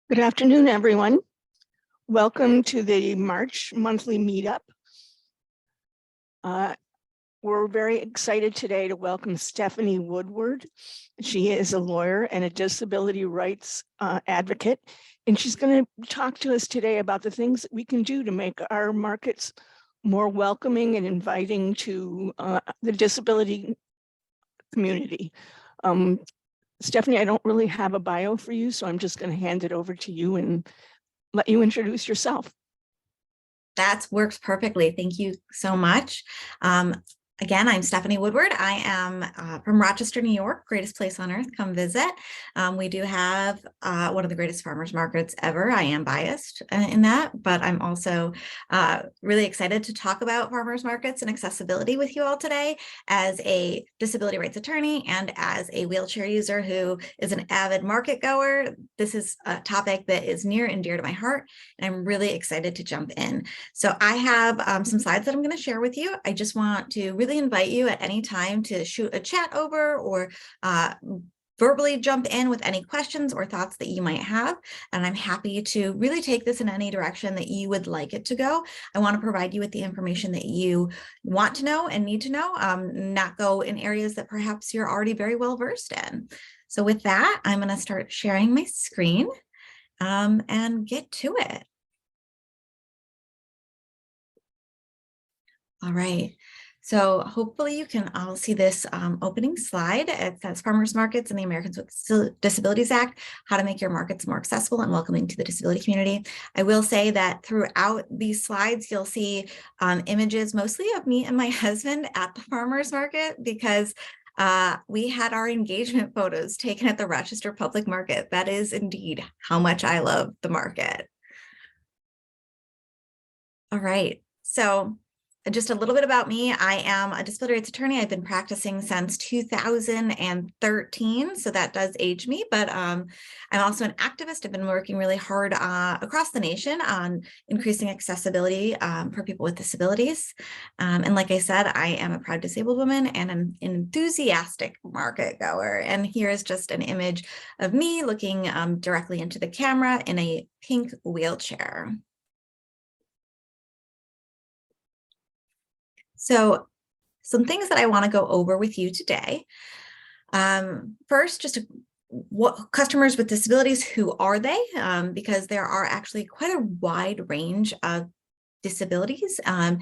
Good afternoon, everyone. Welcome to the March monthly meetup. We're very excited today to welcome Stephanie Woodward. She is a lawyer and a disability rights advocate, and she's going to talk to us today about the things that we can do to make our markets more welcoming and inviting to the disability community. Stephanie, I don't really have a bio for you, so I'm just going to hand it over to you and let you introduce yourself. That works perfectly. Thank you so much. Again, I'm Stephanie Woodward. I am from Rochester, New York, greatest place on earth. Come visit. We do have one of the greatest farmers markets ever. I am biased in that, but I'm also really excited to talk about farmers markets and accessibility with you all today as a disability rights attorney and as a wheelchair user who is an avid market goer. This is a topic that is near and dear to my heart, and I'm really excited to jump in. So I have some slides that I'm going to share with you. I just want to really invite you at any time to shoot a chat over or verbally jump in with any questions or thoughts that you might have. And I'm happy to really take this in any direction that you would like it to go. I want to provide you with the information that you want to know and need to know, not go in areas that perhaps you're already very well versed in. So with that, I'm going to start sharing my screen and get to it. All right. So hopefully you can all see this opening slide. It says Farmers Markets and the Americans with Disabilities Act, how to make your markets more accessible and welcoming to the disability community. I will say that throughout these slides, you'll see images mostly of me and my husband at the farmers market because we had our engagement photos taken at the Rochester Public Market. That is indeed how much I love the market. All right. So just a little bit about me. I am a disability rights attorney. I've been practicing since 2013, so that does age me, but I'm also an activist. I've been working really hard across the nation on increasing accessibility for people with disabilities. And like I said, I am a proud disabled woman and an enthusiastic market goer. And here is just an image of me looking directly into the camera in a pink wheelchair. So some things that I want to go over with you today. First, just what customers with disabilities, who are they? Because there are actually quite a wide range of disabilities, and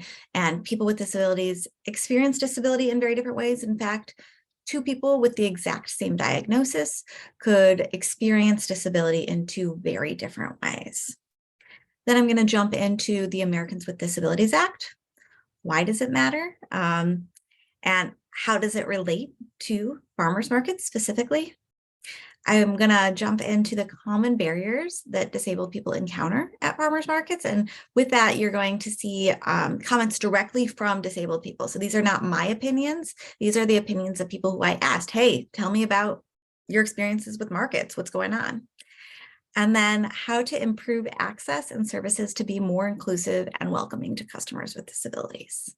people with disabilities experience disability in very different ways. In fact, two people with the exact same diagnosis could experience disability in two very different ways. Then I'm going to jump into the Americans with Disabilities Act. Why does it matter? And how does it relate to farmers markets specifically? I'm going to jump into the common barriers that disabled people encounter at farmers markets. And with that, you're going to see comments directly from disabled people. So these are not my opinions. These are the opinions of people who I asked, hey, tell me about your experiences with markets. What's going on? And then how to improve access and services to be more inclusive and welcoming to customers with disabilities.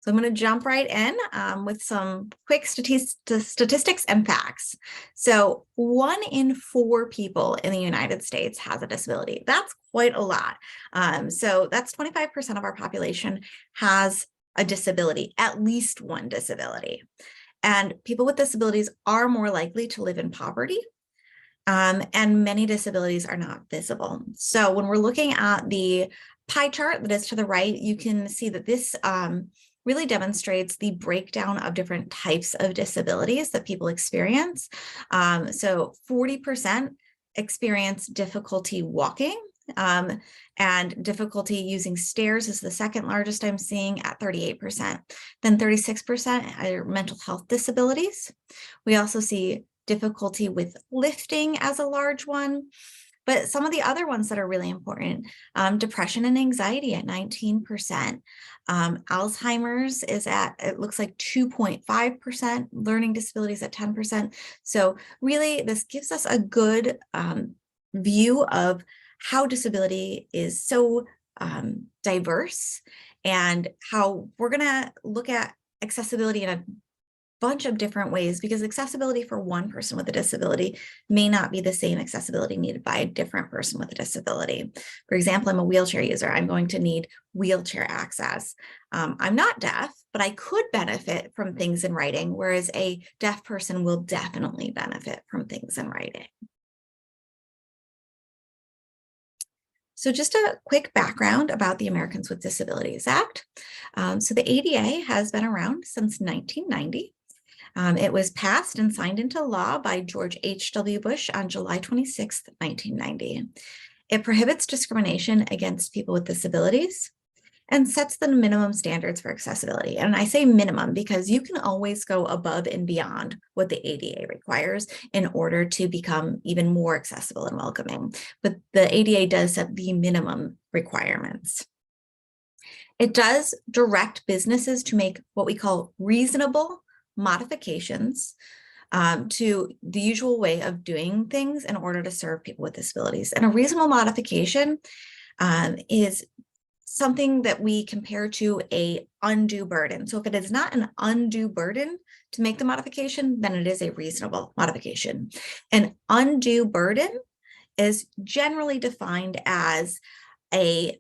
So I'm going to jump right in with some quick statistics and facts. So 1 in 4 people in the United States has a disability. That's quite a lot. So that's 25% of our population has a disability, at least one disability. And people with disabilities are more likely to live in poverty, and many disabilities are not visible. So when we're looking at the pie chart that is to the right, you can see that this really demonstrates the breakdown of different types of disabilities that people experience. So 40% experience difficulty walking, and difficulty using stairs is the second largest I'm seeing at 38%. Then 36% are mental health disabilities. We also see difficulty with lifting as a large one. But some of the other ones that are really important, depression and anxiety at 19%. Alzheimer's is at, it looks like 2.5%, learning disabilities at 10%. So really, this gives us a good view of how disability is so diverse and how we're going to look at accessibility in a bunch of different ways, because accessibility for one person with a disability may not be the same accessibility needed by a different person with a disability. For example, I'm a wheelchair user. I'm going to need wheelchair access. I'm not deaf, but I could benefit from things in writing, whereas a deaf person will definitely benefit from things in writing. So just a quick background about the Americans with Disabilities Act. So the ADA has been around since 1990. It was passed and signed into law by George H.W. Bush on July 26, 1990. It prohibits discrimination against people with disabilities and sets the minimum standards for accessibility. And I say minimum because you can always go above and beyond what the ADA requires in order to become even more accessible and welcoming. But the ADA does set the minimum requirements. It does direct businesses to make what we call reasonable modifications to the usual way of doing things in order to serve people with disabilities. And a reasonable modification is something that we compare to a undue burden. So if it is not an undue burden to make the modification, then it is a reasonable modification. An undue burden is generally defined as a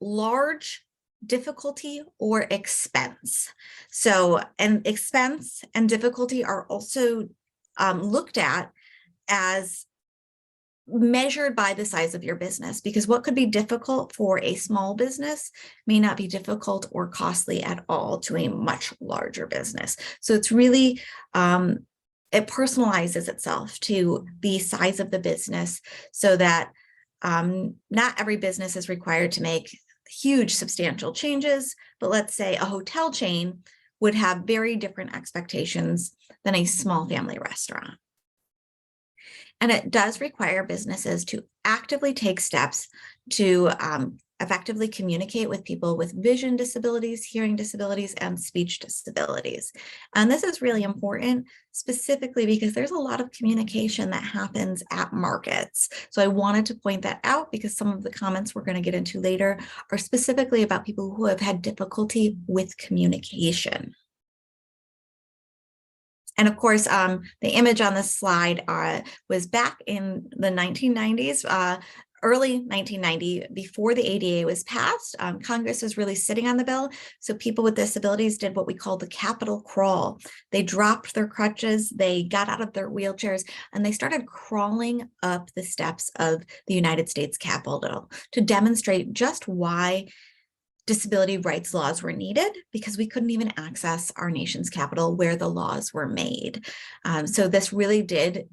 large difficulty or expense. So, and expense and difficulty are also looked at as measured by the size of your business, because what could be difficult for a small business may not be difficult or costly at all to a much larger business. So it's really, it personalizes itself to the size of the business, so that not every business is required to make huge substantial changes, but let's say a hotel chain would have very different expectations than a small family restaurant. And it does require businesses to actively take steps to effectively communicate with people with vision disabilities, hearing disabilities, and speech disabilities. And this is really important, specifically because there's a lot of communication that happens at markets. So I wanted to point that out because some of the comments we're going to get into later are specifically about people who have had difficulty with communication. And of course, the image on this slide was back in the 1990s, early 1990, before the ADA was passed. Congress was really sitting on the bill. So people with disabilities did what we call the Capitol crawl. They dropped their crutches, they got out of their wheelchairs, and they started crawling up the steps of the United States Capitol to demonstrate just why disability rights laws were needed, because we couldn't even access our nation's capital where the laws were made. So this really did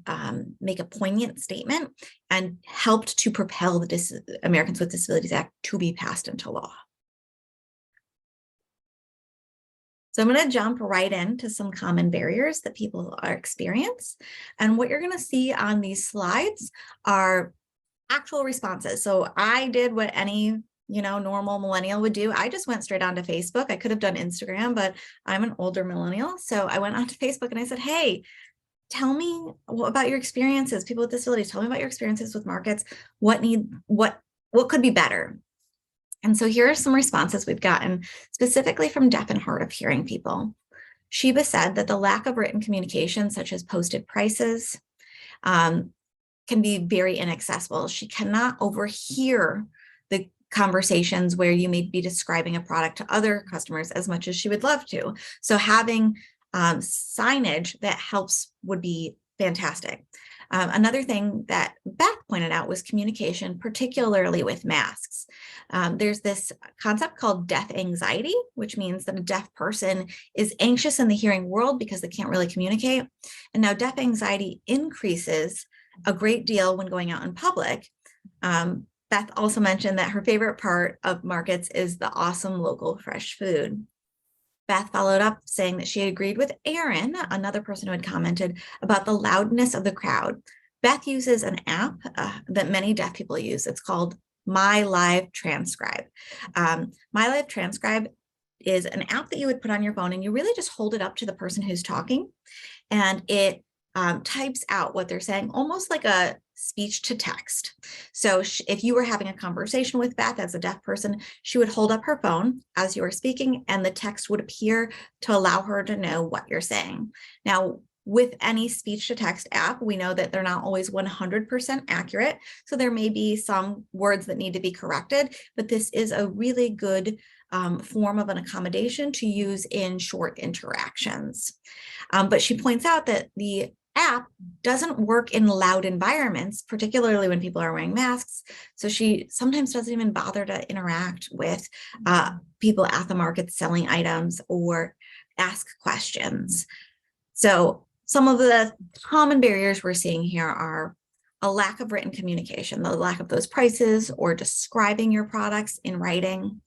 make a poignant statement and helped to propel the Americans with Disabilities Act to be passed into law. So I'm going to jump right into some common barriers that people experience. And what you're going to see on these slides are actual responses. So I did what any normal millennial would do. I just went straight onto Facebook. I could have done Instagram, but I'm an older millennial. So I went onto Facebook and I said, hey, tell me about your experiences, people with disabilities. Tell me about your experiences with markets. What could be better? And so here are some responses we've gotten specifically from deaf and hard of hearing people. Sheba said that the lack of written communication, such as posted prices, can be very inaccessible. She cannot overhear the conversations where you may be describing a product to other customers as much as she would love to. So having signage that helps would be fantastic. Another thing that Beth pointed out was communication, particularly with masks. There's this concept called deaf anxiety, which means that a deaf person is anxious in the hearing world because they can't really communicate. And now deaf anxiety increases a great deal when going out in public. Beth also mentioned that her favorite part of markets is the awesome local fresh food. Beth followed up saying that she agreed with Erin, another person who had commented, about the loudness of the crowd. Beth uses an app that many deaf people use. It's called My Live Transcribe. My Live Transcribe is an app that you would put on your phone, and you really just hold it up to the person who's talking, and it types out what they're saying, almost like a speech to text. So if you were having a conversation with Beth as a deaf person, she would hold up her phone as you were speaking, and the text would appear to allow her to know what you're saying. Now, with any speech to text app, we know that they're not always 100% accurate. So there may be some words that need to be corrected, but this is a really good form of an accommodation to use in short interactions. But she points out that the app doesn't work in loud environments, particularly when people are wearing masks. So she sometimes doesn't even bother to interact with people at the market selling items or ask questions. So some of the common barriers we're seeing here are a lack of written communication, the lack of those prices or describing your products in writing.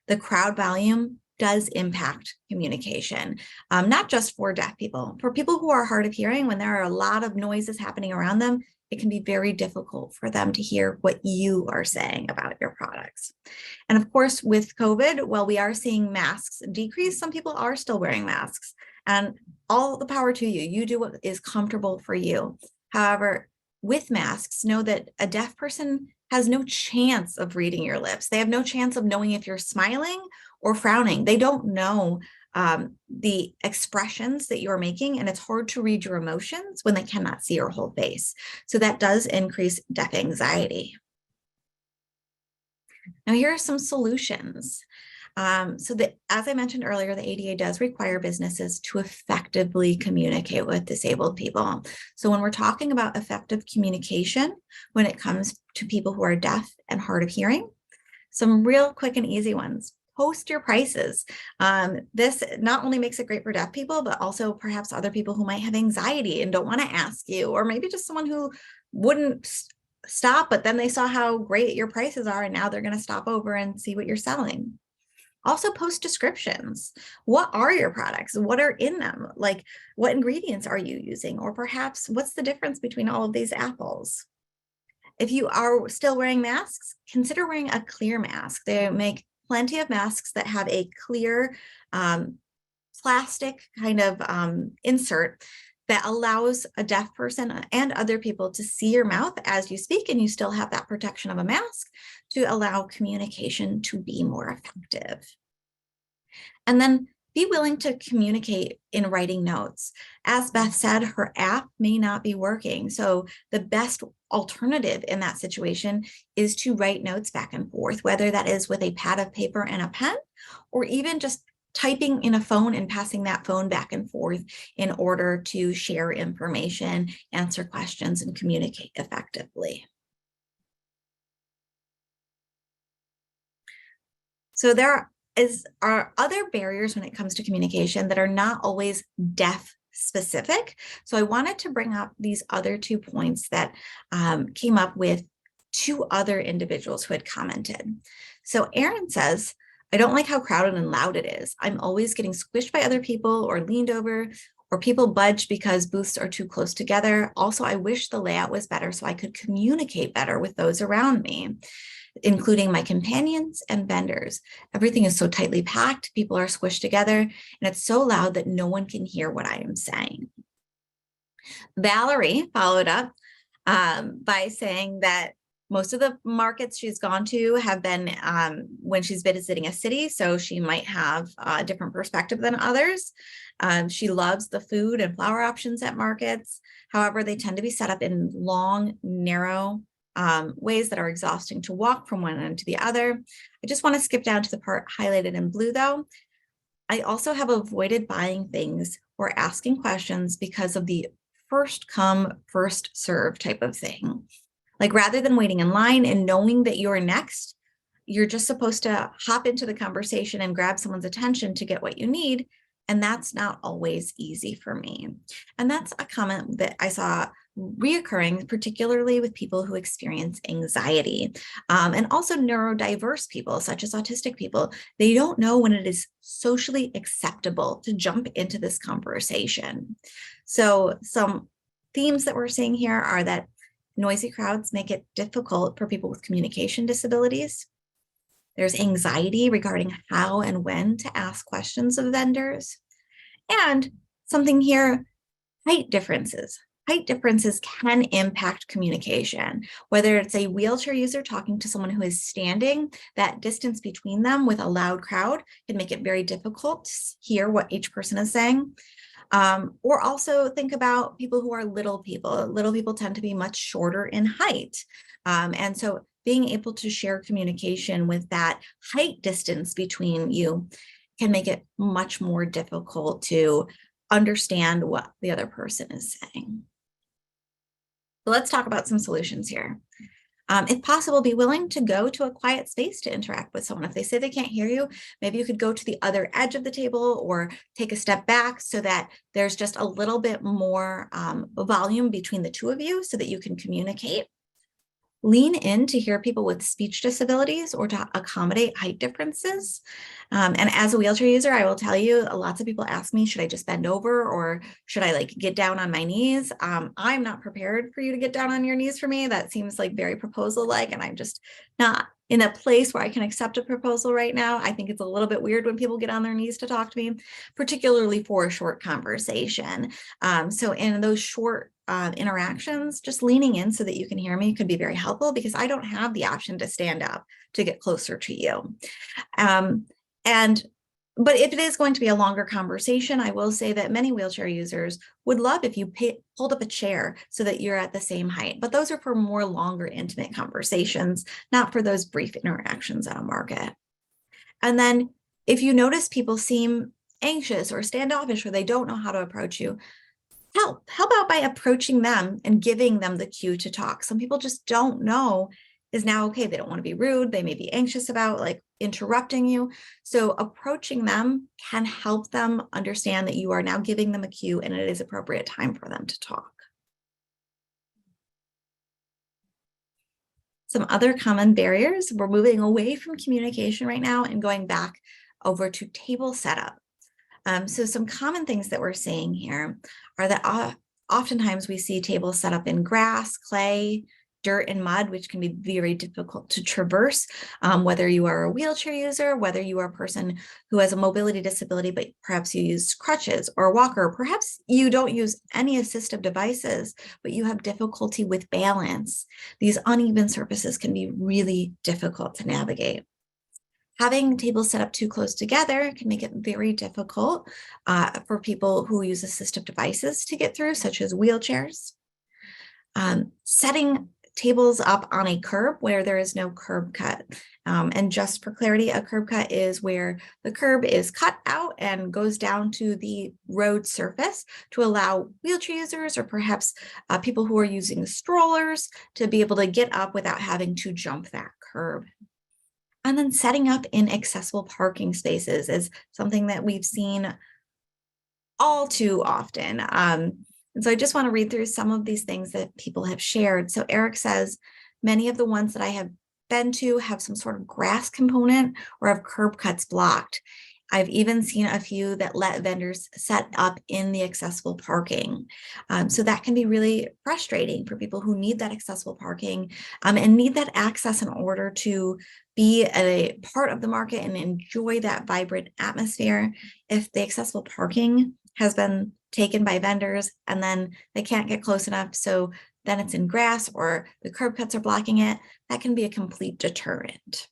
The crowd volume does impact communication, not just for deaf people. For people who are hard of hearing, when there are a lot of noises happening around them, it can be very difficult for them to hear what you are saying about your products. And of course, with COVID, while we are seeing masks decrease, some people are still wearing masks. And all the power to you. You do what is comfortable for you. However, with masks, know that a deaf person has no chance of reading your lips. They have no chance of knowing if you're smiling or frowning. They don't know the expressions that you're making, and it's hard to read your emotions when they cannot see your whole face. So that does increase deaf anxiety. Now, here are some solutions. As I mentioned earlier, the ADA does require businesses to effectively communicate with disabled people. So when we're talking about effective communication, when it comes to people who are deaf and hard of hearing, some real quick and easy ones. Post your prices. This not only makes it great for deaf people, but also perhaps other people who might have anxiety and don't want to ask you, or maybe just someone who wouldn't stop, but then they saw how great your prices are and now they're going to stop over and see what you're selling. Also post descriptions. What are your products? What are in them? Like, what ingredients are you using? Or perhaps what's the difference between all of these apples? If you are still wearing masks, consider wearing a clear mask. They make plenty of masks that have a clear plastic kind of insert that allows a deaf person and other people to see your mouth as you speak, and you still have that protection of a mask to allow communication to be more effective. And then be willing to communicate in writing notes. As Beth said, her app may not be working. So the best alternative in that situation is to write notes back and forth, whether that is with a pad of paper and a pen, or even just typing in a phone and passing that phone back and forth in order to share information, answer questions, and communicate effectively. So there are other barriers when it comes to communication that are not always deaf specific. So I wanted to bring up these other 2 points that came up with 2 other individuals who had commented. So Aaron says, I don't like how crowded and loud it is. I'm always getting squished by other people or leaned over, or people budge because booths are too close together. Also, I wish the layout was better so I could communicate better with those around me, including my companions and vendors. Everything is so tightly packed, people are squished together, and it's so loud that no one can hear what I am saying. Valerie followed up by saying that most of the markets she's gone to have been when she's visiting a city, so she might have a different perspective than others. She loves the food and flower options at markets. However, they tend to be set up in long, narrow ways that are exhausting to walk from one end to the other. I just want to skip down to the part highlighted in blue though. I also have avoided buying things or asking questions because of the first come, first serve type of thing. Like rather than waiting in line and knowing that you're next, you're just supposed to hop into the conversation and grab someone's attention to get what you need. And that's not always easy for me. And that's a comment that I saw reoccurring, particularly with people who experience anxiety and also neurodiverse people, such as autistic people. They don't know when it is socially acceptable to jump into this conversation. So some themes that we're seeing here are that noisy crowds make it difficult for people with communication disabilities. There's anxiety regarding how and when to ask questions of vendors. And something here, height differences. height differences can impact communication. Whether it's a wheelchair user talking to someone who is standing, that distance between them with a loud crowd can make it very difficult to hear what each person is saying. Or also think about people who are little people. Little people tend to be much shorter in height. And so being able to share communication with that height distance between you can make it much more difficult to understand what the other person is saying. So let's talk about some solutions here. If possible, be willing to go to a quiet space to interact with someone. If they say they can't hear you, maybe you could go to the other edge of the table or take a step back so that there's just a little bit more volume between the two of you so that you can communicate. Lean in to hear people with speech disabilities or to accommodate height differences. And as a wheelchair user, I will tell you, lots of people ask me, should I just bend over or should I like get down on my knees? I'm not prepared for you to get down on your knees for me. That seems like very proposal-like, and I'm just not in a place where I can accept a proposal right now. I think it's a little bit weird when people get on their knees to talk to me, particularly for a short conversation. So in those short interactions, just leaning in so that you can hear me could be very helpful because I don't have the option to stand up to get closer to you. But if it is going to be a longer conversation, I will say that many wheelchair users would love if you pulled up a chair so that you're at the same height. But those are for more longer, intimate conversations, not for those brief interactions at a market. And then if you notice people seem anxious or standoffish or they don't know how to approach you, how about by approaching them and giving them the cue to talk? Some people just don't know is now okay. They don't want to be rude. They may be anxious about like interrupting you. So approaching them can help them understand that you are now giving them a cue and it is appropriate time for them to talk. Some other common barriers, we're moving away from communication right now and going back over to table setup. So some common things that we're seeing here are that oftentimes we see tables set up in grass, clay, dirt, and mud, which can be very difficult to traverse, whether you are a wheelchair user, whether you are a person who has a mobility disability, but perhaps you use crutches or a walker, perhaps you don't use any assistive devices, but you have difficulty with balance. These uneven surfaces can be really difficult to navigate. Having tables set up too close together can make it very difficult for people who use assistive devices to get through, such as wheelchairs. Setting tables up on a curb where there is no curb cut. And just for clarity, a curb cut is where the curb is cut out and goes down to the road surface to allow wheelchair users or perhaps people who are using strollers to be able to get up without having to jump that curb. And then setting up in accessible parking spaces is something that we've seen all too often. And so I just want to read through some of these things that people have shared. So Eric says, many of the ones that I have been to have some sort of grass component or have curb cuts blocked. I've even seen a few that let vendors set up in the accessible parking. So that can be really frustrating for people who need that accessible parking and need that access in order to be a part of the market and enjoy that vibrant atmosphere. If the accessible parking has been taken by vendors and then they can't get close enough, so then it's in grass or the curb cuts are blocking it, that can be a complete deterrent.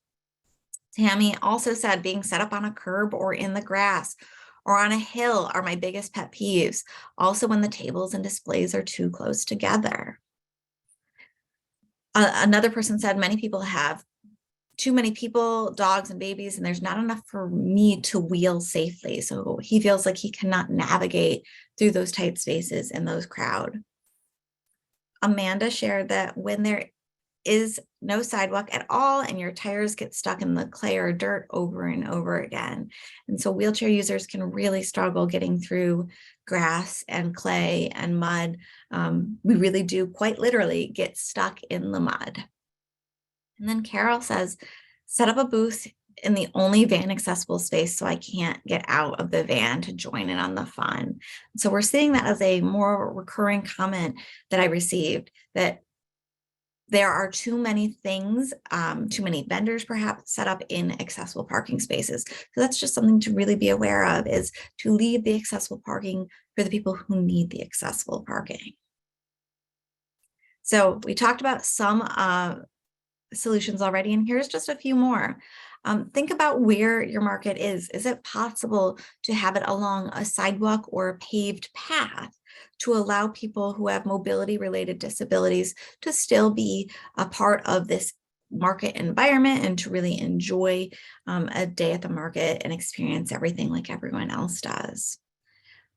Tammy also said being set up on a curb or in the grass or on a hill are my biggest pet peeves. Also when the tables and displays are too close together. Another person said many people have too many people, dogs and babies, and there's not enough for me to wheel safely. So he feels like he cannot navigate through those tight spaces in those crowd. Amanda shared that when there is no sidewalk at all and your tires get stuck in the clay or dirt over and over again. And so wheelchair users can really struggle getting through grass and clay and mud. We really do quite literally get stuck in the mud. And then Carol says, set up a booth in the only van accessible space so I can't get out of the van to join in on the fun. So we're seeing that as a more recurring comment that I received, that there are too many things, too many vendors perhaps set up in accessible parking spaces. So that's just something to really be aware of, is to leave the accessible parking for the people who need the accessible parking. So we talked about some solutions already, and here's just a few more. Think about where your market is. Is it possible to have it along a sidewalk or a paved path to allow people who have mobility related disabilities to still be a part of this market environment and to really enjoy a day at the market and experience everything like everyone else does?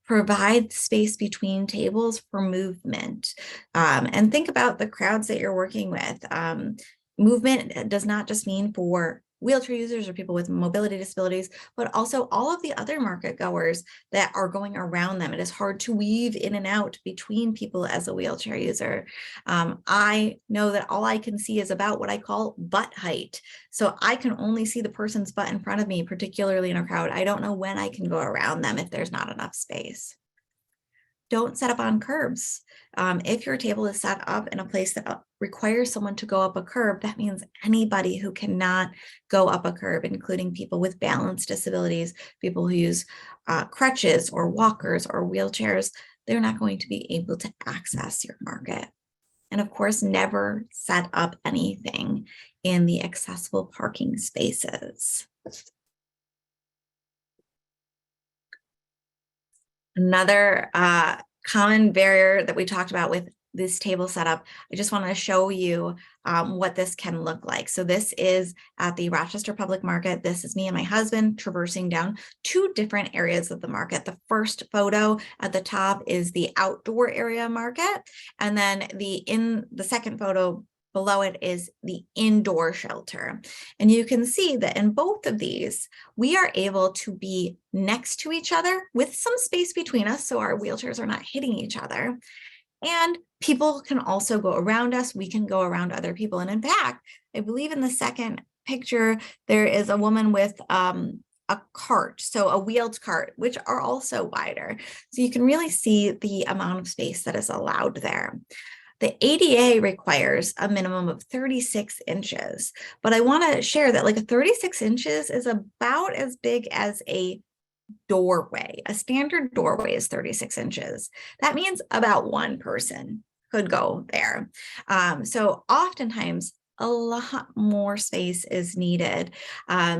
Provide space between tables for movement, and think about the crowds that you're working with. Movement does not just mean for wheelchair users or people with mobility disabilities, but also all of the other market goers that are going around them. It is hard to weave in and out between people as a wheelchair user. I know that all I can see is about what I call butt height. So I can only see the person's butt in front of me, particularly in a crowd. I don't know when I can go around them if there's not enough space. Don't set up on curbs. If your table is set up in a place that requires someone to go up a curb, that means anybody who cannot go up a curb, including people with balance disabilities, people who use crutches or walkers or wheelchairs, they're not going to be able to access your market. And of course, never set up anything in the accessible parking spaces. Another common barrier that we talked about with this table setup, I just want to show you what this can look like. So this is at the Rochester Public Market. This is me and my husband traversing down two different areas of the market. The first photo at the top is the outdoor area market, and then the second photo below it is the indoor shelter. And you can see that in both of these, we are able to be next to each other with some space between us, so our wheelchairs are not hitting each other. And people can also go around us. We can go around other people. And in fact, I believe in the second picture, there is a woman with a cart, so a wheeled cart, which are also wider. So you can really see the amount of space that is allowed there. The ADA requires a minimum of 36 inches, but I want to share that like a 36 inches is about as big as a doorway. A standard doorway is 36 inches. That means about one person could go there. So oftentimes a lot more space is needed.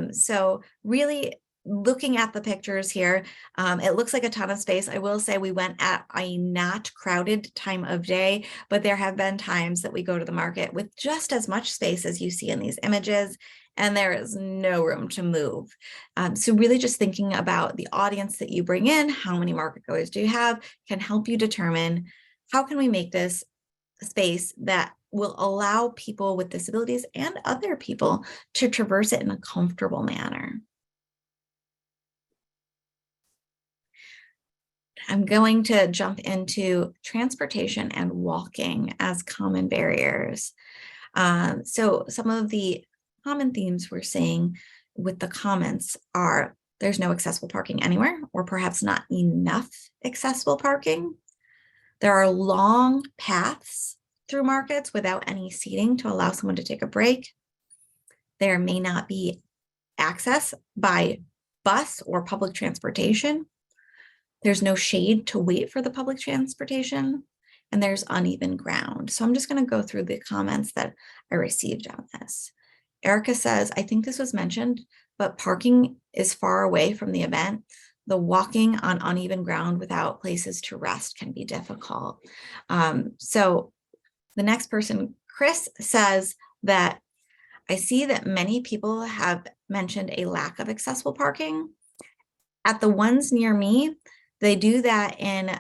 So really looking at the pictures here, it looks like a ton of space. I will say we went at a not crowded time of day, but there have been times that we go to the market with just as much space as you see in these images, and there is no room to move. So really just thinking about the audience that you bring in, how many market goers do you have, can help you determine how can we make this a space that will allow people with disabilities and other people to traverse it in a comfortable manner. I'm going to jump into transportation and walking as common barriers. So some of the common themes we're seeing with the comments are there's no accessible parking anywhere, or perhaps not enough accessible parking. There are long paths through markets without any seating to allow someone to take a break. There may not be access by bus or public transportation. There's no shade to wait for the public transportation, and there's uneven ground. So I'm just going to go through the comments that I received on this. Erica says, I think this was mentioned, but parking is far away from the event. The walking on uneven ground without places to rest can be difficult. So the next person, Chris, says that I see that many people have mentioned a lack of accessible parking. At the ones near me, they do that in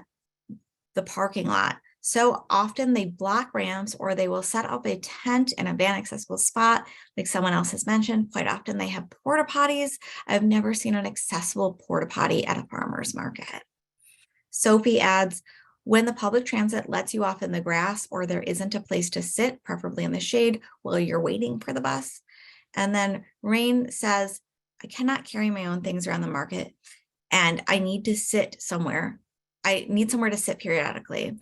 the parking lot. So often they block ramps, or they will set up a tent in a van accessible spot, like someone else has mentioned. Quite often they have porta potties. I've never seen an accessible porta potty at a farmer's market. Sophie adds, when the public transit lets you off in the grass, or there isn't a place to sit, preferably in the shade, while you're waiting for the bus. And then Rain says, I cannot carry my own things around the market, and I need to sit somewhere. I need somewhere to sit periodically,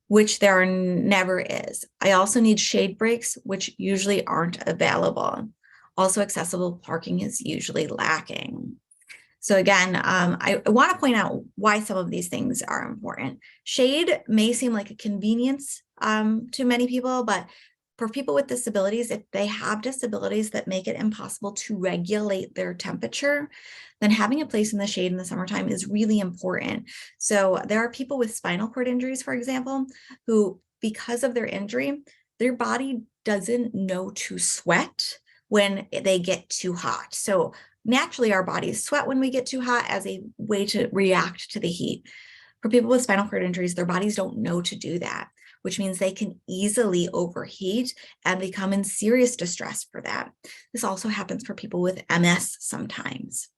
which there never is. I also need shade breaks, which usually aren't available. Also, accessible parking is usually lacking. So again, I want to point out why some of these things are important. Shade may seem like a convenience to many people, but for people with disabilities, if they have disabilities that make it impossible to regulate their temperature, then having a place in the shade in the summertime is really important. So there are people with spinal cord injuries, for example, who, because of their injury, their body doesn't know to sweat when they get too hot. So naturally, our bodies sweat when we get too hot as a way to react to the heat. For people with spinal cord injuries, their bodies don't know to do that, which means they can easily overheat and become in serious distress for that. This also happens for people with MS sometimes.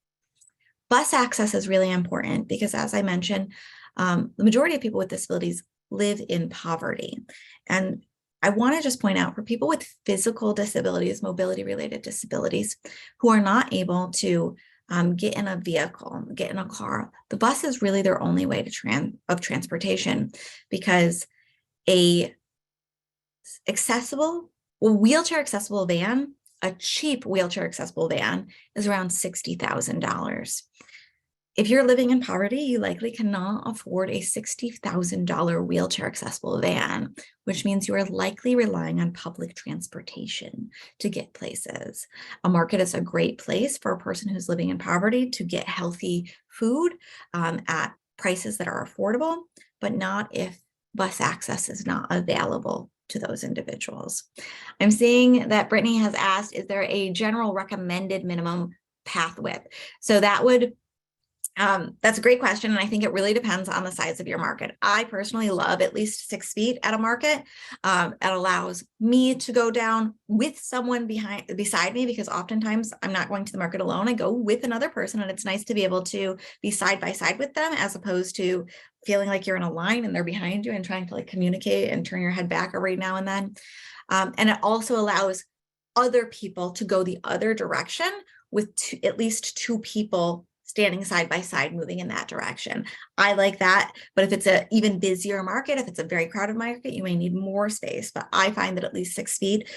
Bus access is really important because, as I mentioned, the majority of people with disabilities live in poverty. And I want to just point out, for people with physical disabilities, mobility-related disabilities, who are not able to get in a vehicle, get in a car, the bus is really their only way of transportation, because a wheelchair accessible van, a cheap wheelchair accessible van, is around $60,000. If you're living in poverty, you likely cannot afford a $60,000 wheelchair accessible van, which means you are likely relying on public transportation to get places. A market is a great place for a person who's living in poverty to get healthy food at prices that are affordable, but not if bus access is not available to those individuals. I'm seeing that Brittany has asked, is there a general recommended minimum path width? So that's a great question. And I think it really depends on the size of your market. I personally love at least 6 feet at a market. It allows me to go down with someone beside me, because oftentimes I'm not going to the market alone. I go with another person, and it's nice to be able to be side by side with them, as opposed to feeling like you're in a line and they're behind you and trying to communicate and turn your head back every now and then. And it also allows other people to go the other direction with at least 2 people standing side by side, moving in that direction. I like that. But if it's an even busier market, if it's a very crowded market, you may need more space. But I find that at least 6 feet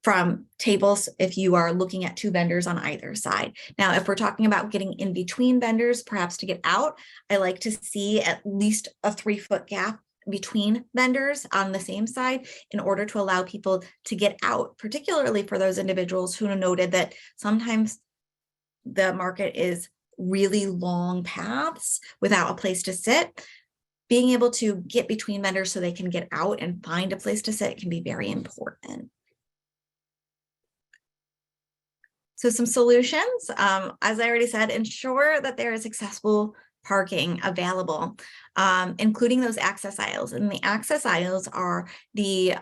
from tables, if you are looking at 2 vendors on either side. Now, if we're talking about getting in between vendors, perhaps to get out, I like to see at least a 3-foot gap between vendors on the same side in order to allow people to get out, particularly for those individuals who noted that sometimes the market is really long paths without a place to sit. Being able to get between vendors so they can get out and find a place to sit can be very important. So some solutions, as I already said, ensure that there is accessible parking available, including those access aisles. And the access aisles are the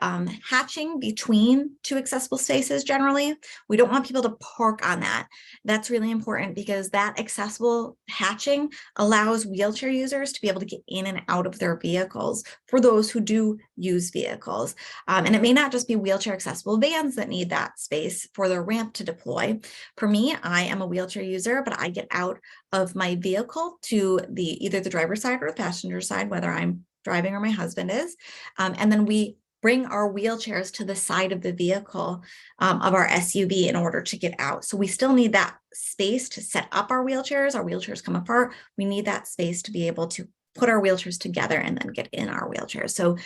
hatching between 2 accessible spaces generally. We don't want people to park on that. That's really important, because that accessible hatching allows wheelchair users to be able to get in and out of their vehicles for those who do use vehicles. And it may not just be wheelchair accessible vans that need that space for their ramp to deploy. For me, I am a wheelchair user, but I get out of my vehicle to either the driver's side or the passenger side, whether I'm driving or my husband is. And then we bring our wheelchairs to the side of the vehicle of our SUV in order to get out. So we still need that space to set up our wheelchairs. Our wheelchairs come apart. We need that space to be able to put our wheelchairs together and then get in our wheelchairs. So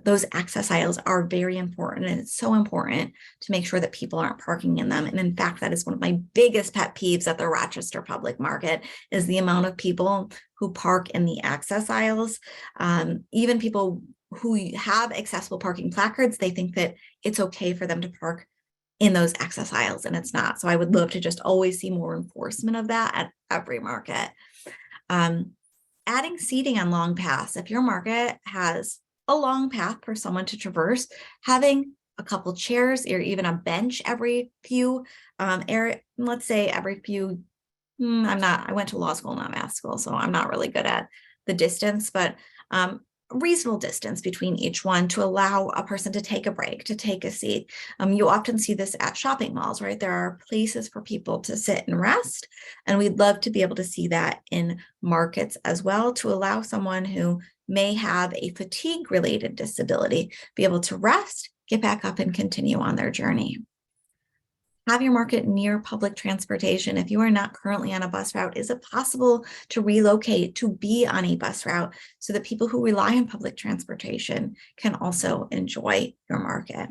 those access aisles are very important, and it's so important to make sure that people aren't parking in them. And in fact, that is one of my biggest pet peeves at the Rochester Public Market, is the amount of people who park in the access aisles. Even people who have accessible parking placards, they think that it's okay for them to park in those access aisles, and it's not. So I would love to just always see more enforcement of that at every market. Adding seating on long paths. If your market has a long path for someone to traverse, having a couple chairs or even a bench every few, let's say every few, I went to law school, not math school, so I'm not really good at the distance, but reasonable distance between each one to allow a person to take a break, to take a seat. You often see this at shopping malls, right? There are places for people to sit and rest, and we'd love to be able to see that in markets as well, to allow someone who may have a fatigue-related disability be able to rest, get back up, and continue on their journey. Have your market near public transportation. If you are not currently on a bus route, is it possible to relocate to be on a bus route so that people who rely on public transportation can also enjoy your market?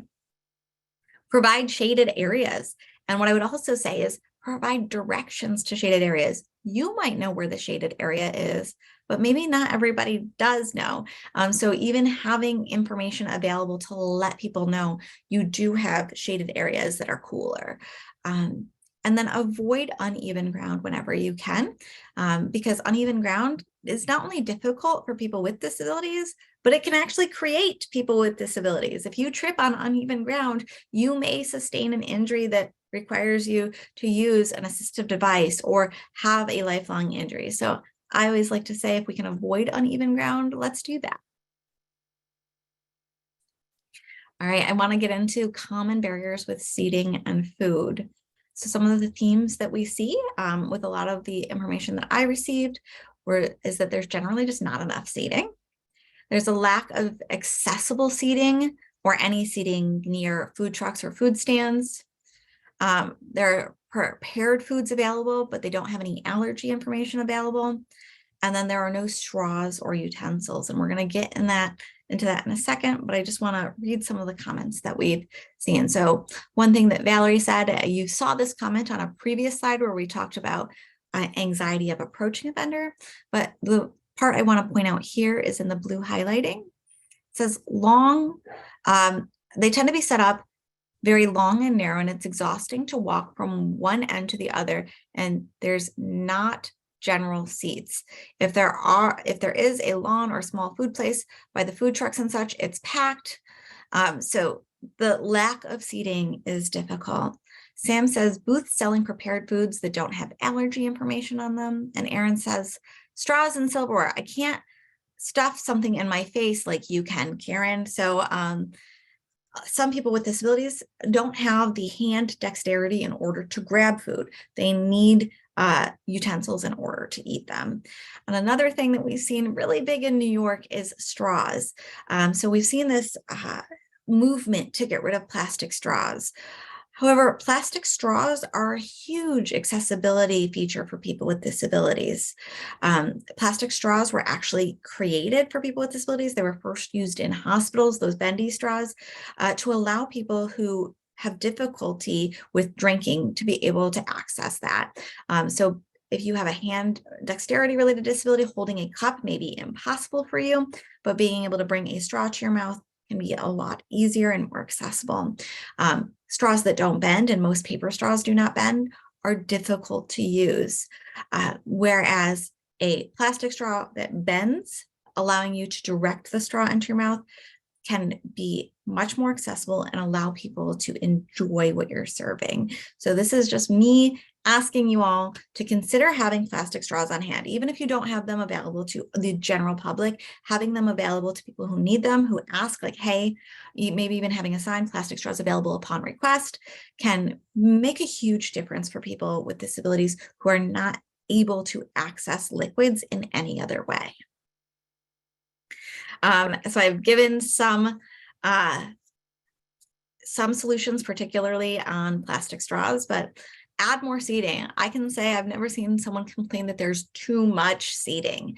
Provide shaded areas. And what I would also say is provide directions to shaded areas. You might know where the shaded area is, but maybe not everybody does know. So even having information available to let people know you do have shaded areas that are cooler. And then avoid uneven ground whenever you can, because uneven ground is not only difficult for people with disabilities, but it can actually create people with disabilities. If you trip on uneven ground, you may sustain an injury that requires you to use an assistive device or have a lifelong injury. So I always like to say, if we can avoid uneven ground, let's do that. All right, I want to get into common barriers with seating and food. So some of the themes that we see with a lot of the information that I received is that there's generally just not enough seating. There's a lack of accessible seating or any seating near food trucks or food stands. There are prepared foods available, but they don't have any allergy information available. And then there are no straws or utensils. And we're going to get into that in a second, but I just want to read some of the comments that we've seen. So one thing that Valerie said, you saw this comment on a previous slide where we talked about anxiety of approaching a vendor, but the part I want to point out here is in the blue highlighting. It says long, they tend to be set up very long and narrow, and it's exhausting to walk from one end to the other, and there's not general seats. If there is a lawn or small food place by the food trucks and such, it's packed. So the lack of seating is difficult. Sam says booths selling prepared foods that don't have allergy information on them. And Aaron says straws and silverware. I can't stuff something in my face like you can, Karen. So some people with disabilities don't have the hand dexterity in order to grab food. They need utensils in order to eat them. And another thing that we've seen really big in New York is straws. So we've seen this movement to get rid of plastic straws. However, plastic straws are a huge accessibility feature for people with disabilities. Plastic straws were actually created for people with disabilities. They were first used in hospitals, those bendy straws, to allow people who have difficulty with drinking to be able to access that. So if you have a hand dexterity related disability, holding a cup may be impossible for you, but being able to bring a straw to your mouth can be a lot easier and more accessible. Straws that don't bend, and most paper straws do not bend, are difficult to use. Whereas a plastic straw that bends, allowing you to direct the straw into your mouth, can be much more accessible and allow people to enjoy what you're serving. So this is just me asking you all to consider having plastic straws on hand, even if you don't have them available to the general public, having them available to people who need them, who ask like, hey, maybe even having a sign, plastic straws available upon request, can make a huge difference for people with disabilities who are not able to access liquids in any other way. So I've given some solutions, particularly on plastic straws, but add more seating. I can say I've never seen someone complain that there's too much seating.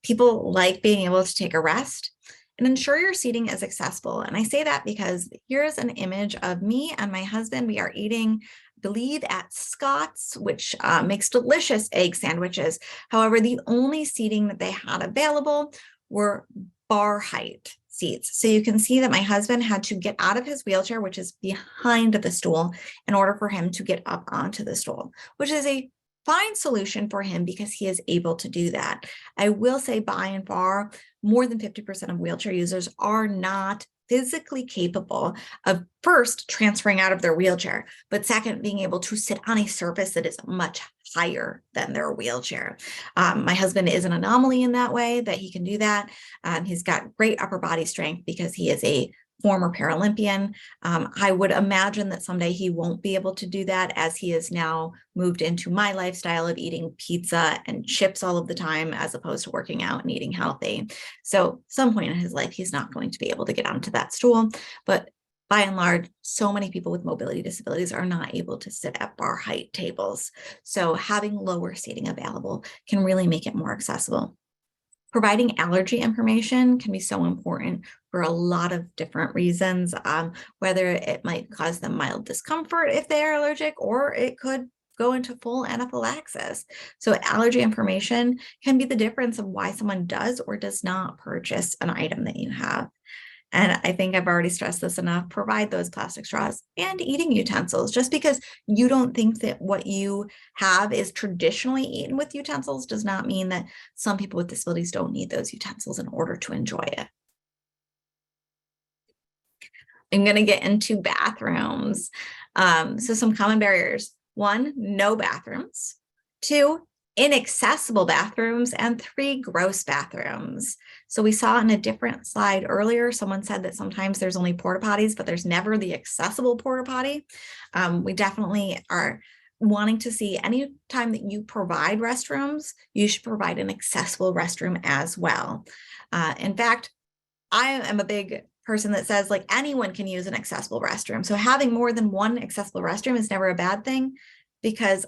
People like being able to take a rest, and ensure your seating is accessible. And I say that because here's an image of me and my husband. We are eating, I believe, at Scott's, which makes delicious egg sandwiches. However, the only seating that they had available were bar height seats. So you can see that my husband had to get out of his wheelchair, which is behind the stool, in order for him to get up onto the stool, which is a fine solution for him because he is able to do that. I will say by and far, more than 50% of wheelchair users are not physically capable of first transferring out of their wheelchair, but second, being able to sit on a surface that is much higher than their wheelchair. My husband is an anomaly in that way, that he can do that. He's got great upper body strength because he is a former Paralympian. I would imagine that someday he won't be able to do that, as he has now moved into my lifestyle of eating pizza and chips all of the time, as opposed to working out and eating healthy. So some point in his life, he's not going to be able to get onto that stool. But by and large, so many people with mobility disabilities are not able to sit at bar height tables. So having lower seating available can really make it more accessible. Providing allergy information can be so important for a lot of different reasons, whether it might cause them mild discomfort if they are allergic, or it could go into full anaphylaxis. So allergy information can be the difference of why someone does or does not purchase an item that you have. And I think I've already stressed this enough, provide those plastic straws and eating utensils. Just because you don't think that what you have is traditionally eaten with utensils does not mean that some people with disabilities don't need those utensils in order to enjoy it. I'm going to get into bathrooms. So some common barriers. 1, no bathrooms. 2, inaccessible bathrooms. And 3, gross bathrooms. So we saw in a different slide earlier, someone said that sometimes there's only porta potties, but there's never the accessible porta potty. We definitely are wanting to see any time that you provide restrooms, you should provide an accessible restroom as well. In fact, I am a big person that says like anyone can use an accessible restroom. So having more than one accessible restroom is never a bad thing, because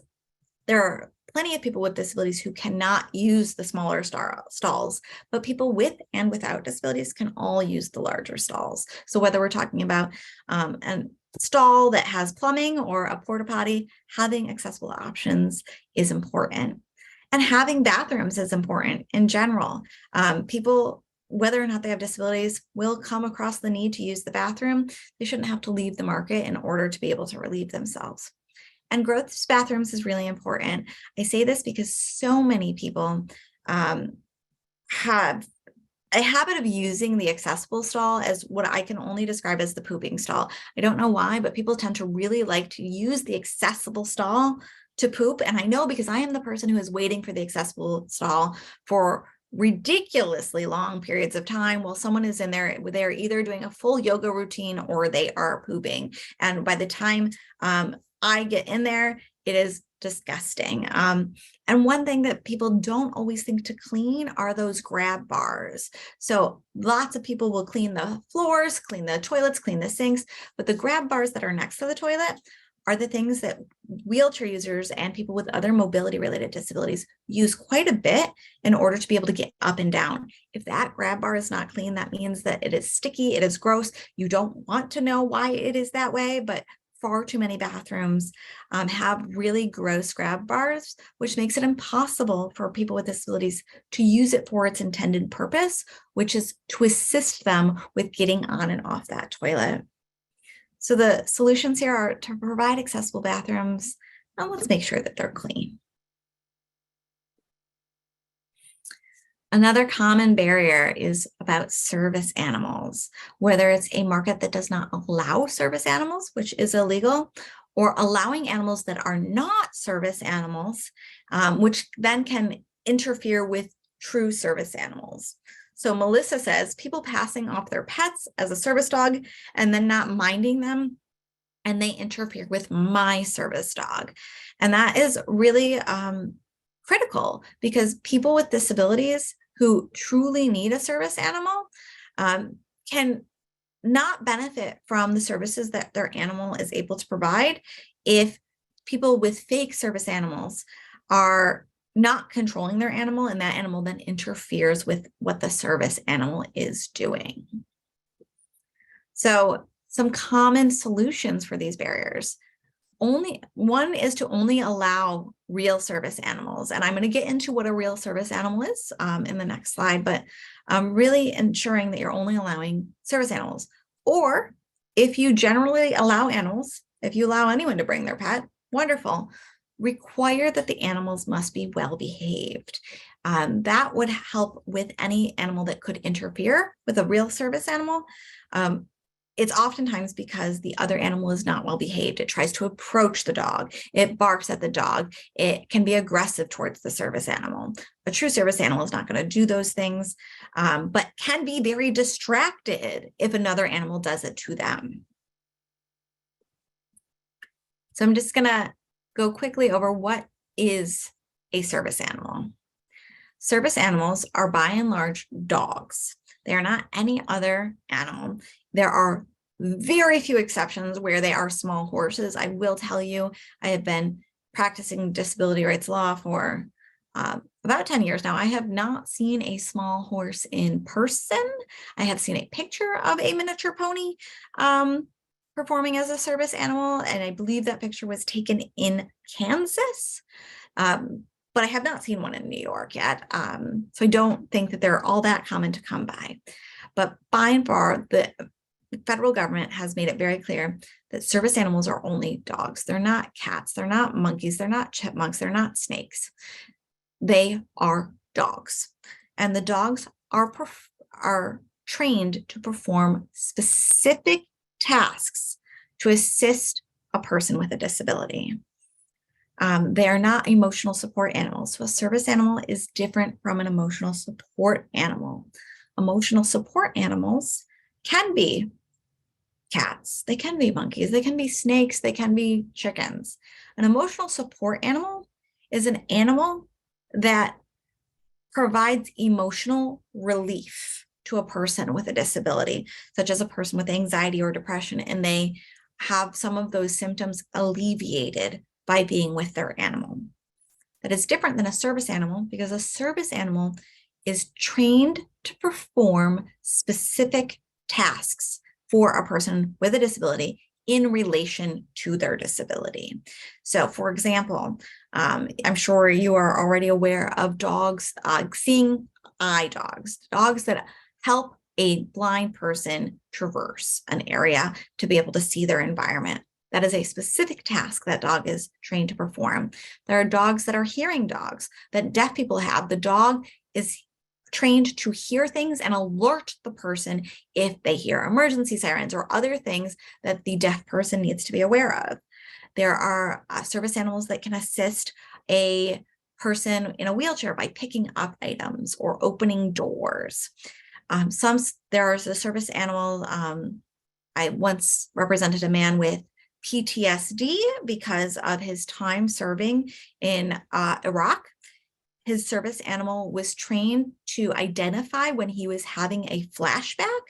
there are plenty of people with disabilities who cannot use the smaller stalls, but people with and without disabilities can all use the larger stalls. So whether we're talking about a stall that has plumbing or a porta potty, having accessible options is important. And having bathrooms is important in general. People, whether or not they have disabilities, will come across the need to use the bathroom. They shouldn't have to leave the market in order to be able to relieve themselves. And growth bathrooms is really important. I say this because so many people have a habit of using the accessible stall as what I can only describe as the pooping stall. I don't know why, but people tend to really like to use the accessible stall to poop. And I know because I am the person who is waiting for the accessible stall for ridiculously long periods of time while someone is in there, they're either doing a full yoga routine or they are pooping. And by the time I get in there, it is disgusting. And one thing that people don't always think to clean are those grab bars. So lots of people will clean the floors, clean the toilets, clean the sinks, but the grab bars that are next to the toilet are the things that wheelchair users and people with other mobility related disabilities use quite a bit in order to be able to get up and down. If that grab bar is not clean, that means that it is sticky, it is gross. You don't want to know why it is that way, but far too many bathrooms have really gross grab bars, which makes it impossible for people with disabilities to use it for its intended purpose, which is to assist them with getting on and off that toilet. So the solutions here are to provide accessible bathrooms, and let's make sure that they're clean. Another common barrier is about service animals, whether it's a market that does not allow service animals, which is illegal, or allowing animals that are not service animals, which then can interfere with true service animals. So Melissa says people passing off their pets as a service dog and then not minding them, and they interfere with my service dog. And that is really critical, because people with disabilities who truly need a service animal can not benefit from the services that their animal is able to provide if people with fake service animals are not controlling their animal, and that animal then interferes with what the service animal is doing. So some common solutions for these barriers. One is to only allow real service animals. And I'm going to get into what a real service animal is in the next slide, but really ensuring that you're only allowing service animals. Or if you generally allow animals, if you allow anyone to bring their pet, wonderful. Require that the animals must be well behaved. That would help with any animal that could interfere with a real service animal. It's oftentimes because the other animal is not well behaved. It tries to approach the dog. It barks at the dog. It can be aggressive towards the service animal. A true service animal is not going to do those things, but can be very distracted if another animal does it to them. So I'm just going to go quickly over what is a service animal. Service animals are by and large dogs. They are not any other animal. There are very few exceptions where they are small horses. I will tell you, I have been practicing disability rights law for about 10 years now. I have not seen a small horse in person. I have seen a picture of a miniature pony performing as a service animal, and I believe that picture was taken in Kansas. But I have not seen one in New York yet. So I don't think that they're all that common to come by. But by and far, the federal government has made it very clear that service animals are only dogs. They're not cats, they're not monkeys, they're not chipmunks, they're not snakes. They are dogs. And the dogs are trained to perform specific tasks to assist a person with a disability. They are not emotional support animals. So a service animal is different from an emotional support animal. Emotional support animals can be cats, they can be monkeys, they can be snakes, they can be chickens. An emotional support animal is an animal that provides emotional relief to a person with a disability, such as a person with anxiety or depression, and they have some of those symptoms alleviated by being with their animal. That is different than a service animal, because a service animal is trained to perform specific tasks for a person with a disability in relation to their disability. So, for example, I'm sure you are already aware of dogs, seeing eye dogs, dogs that help a blind person traverse an area to be able to see their environment. That is a specific task that dog is trained to perform. There are dogs that are hearing dogs that deaf people have. The dog is trained to hear things and alert the person if they hear emergency sirens or other things that the deaf person needs to be aware of. There are service animals that can assist a person in a wheelchair by picking up items or opening doors. There's a service animal. I once represented a man with PTSD because of his time serving in Iraq. His service animal was trained to identify when he was having a flashback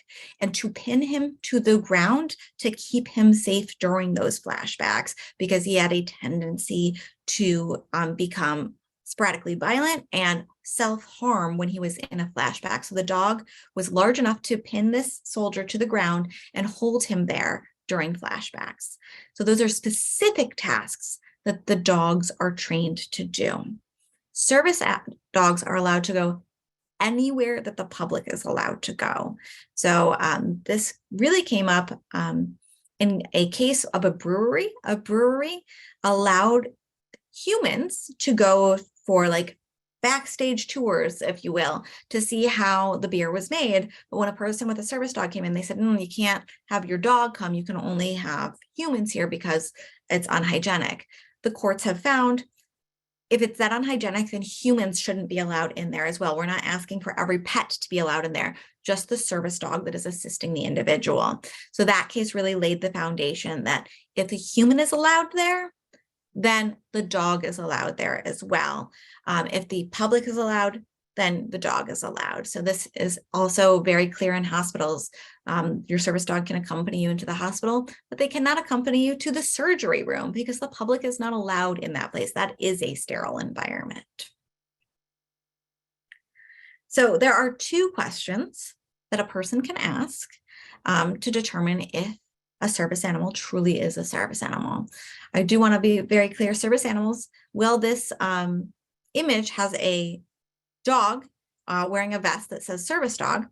and to pin him to the ground to keep him safe during those flashbacks, because he had a tendency to become sporadically violent and self-harm when he was in a flashback. So the dog was large enough to pin this soldier to the ground and hold him there during flashbacks. So those are specific tasks that the dogs are trained to do. Service dogs are allowed to go anywhere that the public is allowed to go. So this really came up in a case of a brewery. A brewery allowed humans to go for like backstage tours, if you will, to see how the beer was made. But when a person with a service dog came in, they said, you can't have your dog come. You can only have humans here because it's unhygienic. The courts have found if it's that unhygienic, then humans shouldn't be allowed in there as well. We're not asking for every pet to be allowed in there, just the service dog that is assisting the individual. So that case really laid the foundation that if the human is allowed there, then the dog is allowed there as well. If the public is allowed, then the dog is allowed. So this is also very clear in hospitals. Your service dog can accompany you into the hospital, but they cannot accompany you to the surgery room because the public is not allowed in that place. That is a sterile environment. So there are two questions that a person can ask to determine if a service animal truly is a service animal. I do want to be very clear, service animals, well, this image has a dog wearing a vest that says service dog.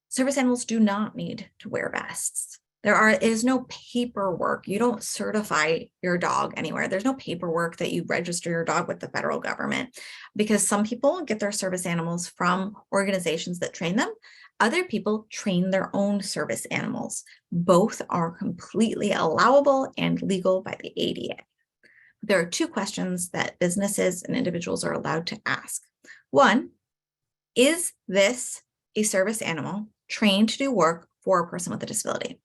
Service animals do not need to wear vests. There is no paperwork. You don't certify your dog anywhere. There's no paperwork that you register your dog with the federal government, because some people get their service animals from organizations that train them. Other people train their own service animals. Both are completely allowable and legal by the ADA. There are two questions that businesses and individuals are allowed to ask. One, is this a service animal trained to do work for a person with a disability?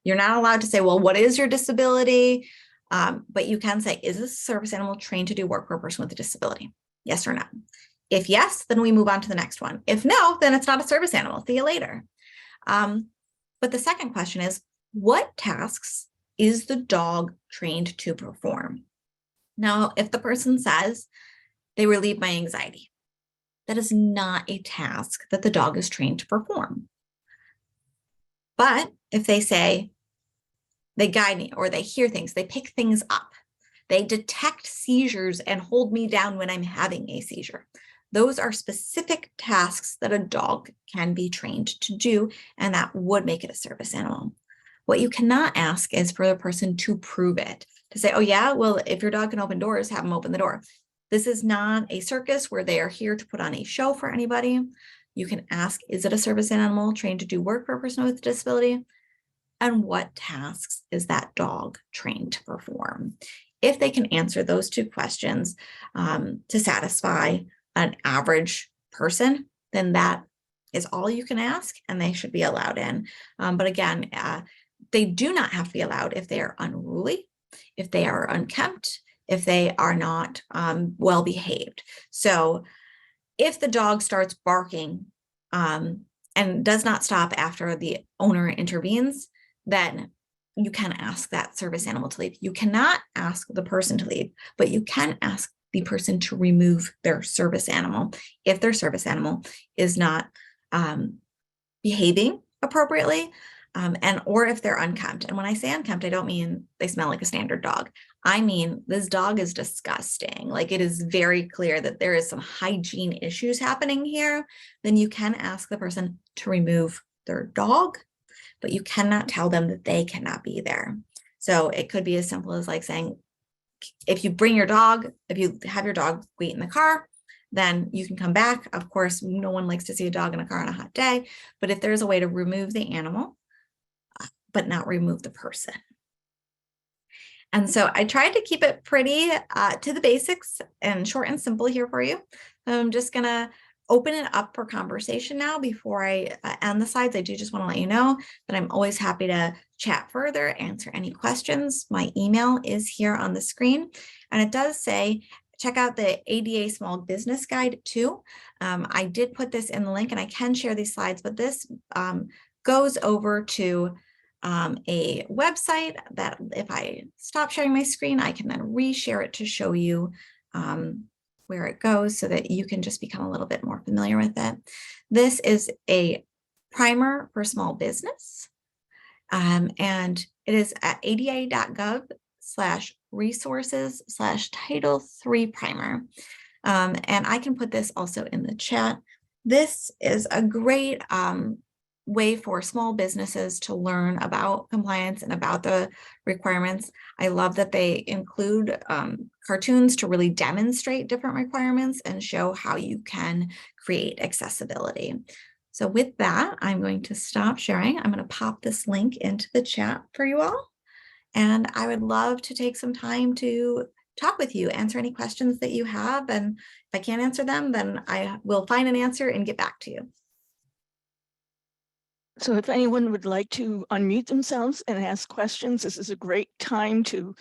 You're not allowed to say, well, what is your disability? But you can say, is this a service animal trained to do work for a person with a disability? Yes or no. If yes, then we move on to the next one. If no, then it's not a service animal. See you later. But the second question is, what tasks is the dog trained to perform? Now, if the person says they relieve my anxiety, that is not a task that the dog is trained to perform. But if they say they guide me, or they hear things, they pick things up, they detect seizures and hold me down when I'm having a seizure, those are specific tasks that a dog can be trained to do, and that would make it a service animal. What you cannot ask is for the person to prove it, to say, oh yeah, well, if your dog can open doors, have them open the door. This is not a circus where they are here to put on a show for anybody. You can ask, is it a service animal trained to do work for a person with a disability? And what tasks is that dog trained to perform? If they can answer those two questions to satisfy an average person, then that is all you can ask, and they should be allowed in. But again, they do not have to be allowed if they are unruly, if they are unkempt, if they are not well behaved. So if the dog starts barking and does not stop after the owner intervenes, then you can ask that service animal to leave. You cannot ask the person to leave, but you can ask the person to remove their service animal if their service animal is not behaving appropriately, and or if they're unkempt. And when I say unkempt, I don't mean they smell like a standard dog. I mean, this dog is disgusting. Like, it is very clear that there is some hygiene issues happening here. Then you can ask the person to remove their dog, but you cannot tell them that they cannot be there. So it could be as simple as like saying, if you bring your dog, if you have your dog wait in the car, then you can come back. Of course, no one likes to see a dog in a car on a hot day, but if there's a way to remove the animal, but not remove the person. And so I tried to keep it pretty to the basics and short and simple here for you. I'm just gonna open it up for conversation now before I end the slides. I do just want to let you know that I'm always happy to chat further, answer any questions. My email is here on the screen, and it does say, check out the ADA Small Business Guide too. I did put this in the link, and I can share these slides, but this goes over to a website that if I stop sharing my screen, I can then reshare it to show you where it goes so that you can just become a little bit more familiar with it. This is a primer for small business, and it is at ada.gov/resources/Title III primer. And I can put this also in the chat. This is a great way for small businesses to learn about compliance and about the requirements. I love that they include cartoons to really demonstrate different requirements and show how you can create accessibility. So with that, I'm going to stop sharing. I'm going to pop this link into the chat for you all. And I would love to take some time to talk with you, answer any questions that you have. And if I can't answer them, then I will find an answer and get back to you. So if anyone would like to unmute themselves and ask questions, this is a great time to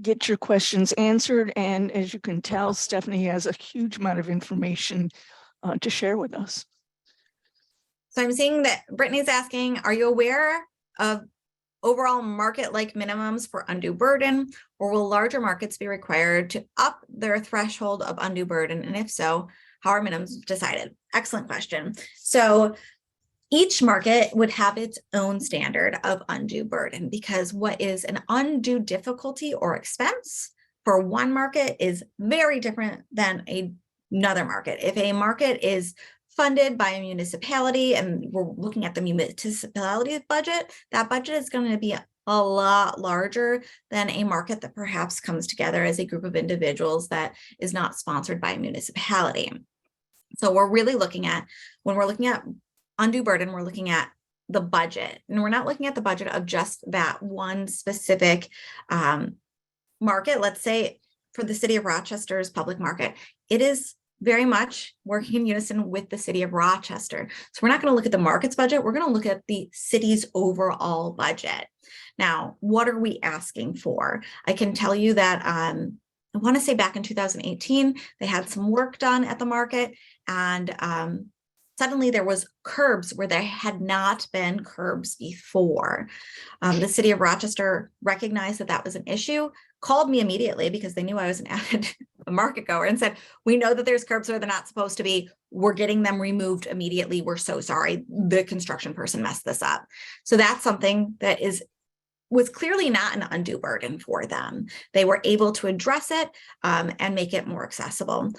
get your questions answered. And as you can tell, Stephanie has a huge amount of information to share with us. So I'm seeing that Brittany's asking, are you aware of overall market-like minimums for undue burden, or will larger markets be required to up their threshold of undue burden? And if so, how are minimums decided? Excellent question. So each market would have its own standard of undue burden, because what is an undue difficulty or expense for one market is very different than another market. If a market is funded by a municipality and we're looking at the municipality's budget, that budget is going to be a lot larger than a market that perhaps comes together as a group of individuals that is not sponsored by a municipality. So we're really looking at, when we're looking at undue burden, we're looking at the budget, and we're not looking at the budget of just that one specific market. Let's say for the city of Rochester's public market, it is very much working in unison with the city of Rochester. So we're not going to look at the market's budget. We're going to look at the city's overall budget. Now, what are we asking for? I can tell you that I want to say back in 2018, they had some work done at the market, and suddenly there was curbs where there had not been curbs before. The city of Rochester recognized that that was an issue, called me immediately because they knew I was an avid market goer, and said, we know that there's curbs where they're not supposed to be. We're getting them removed immediately. We're so sorry. The construction person messed this up. So that's something that was clearly not an undue burden for them. They were able to address it and make it more accessible.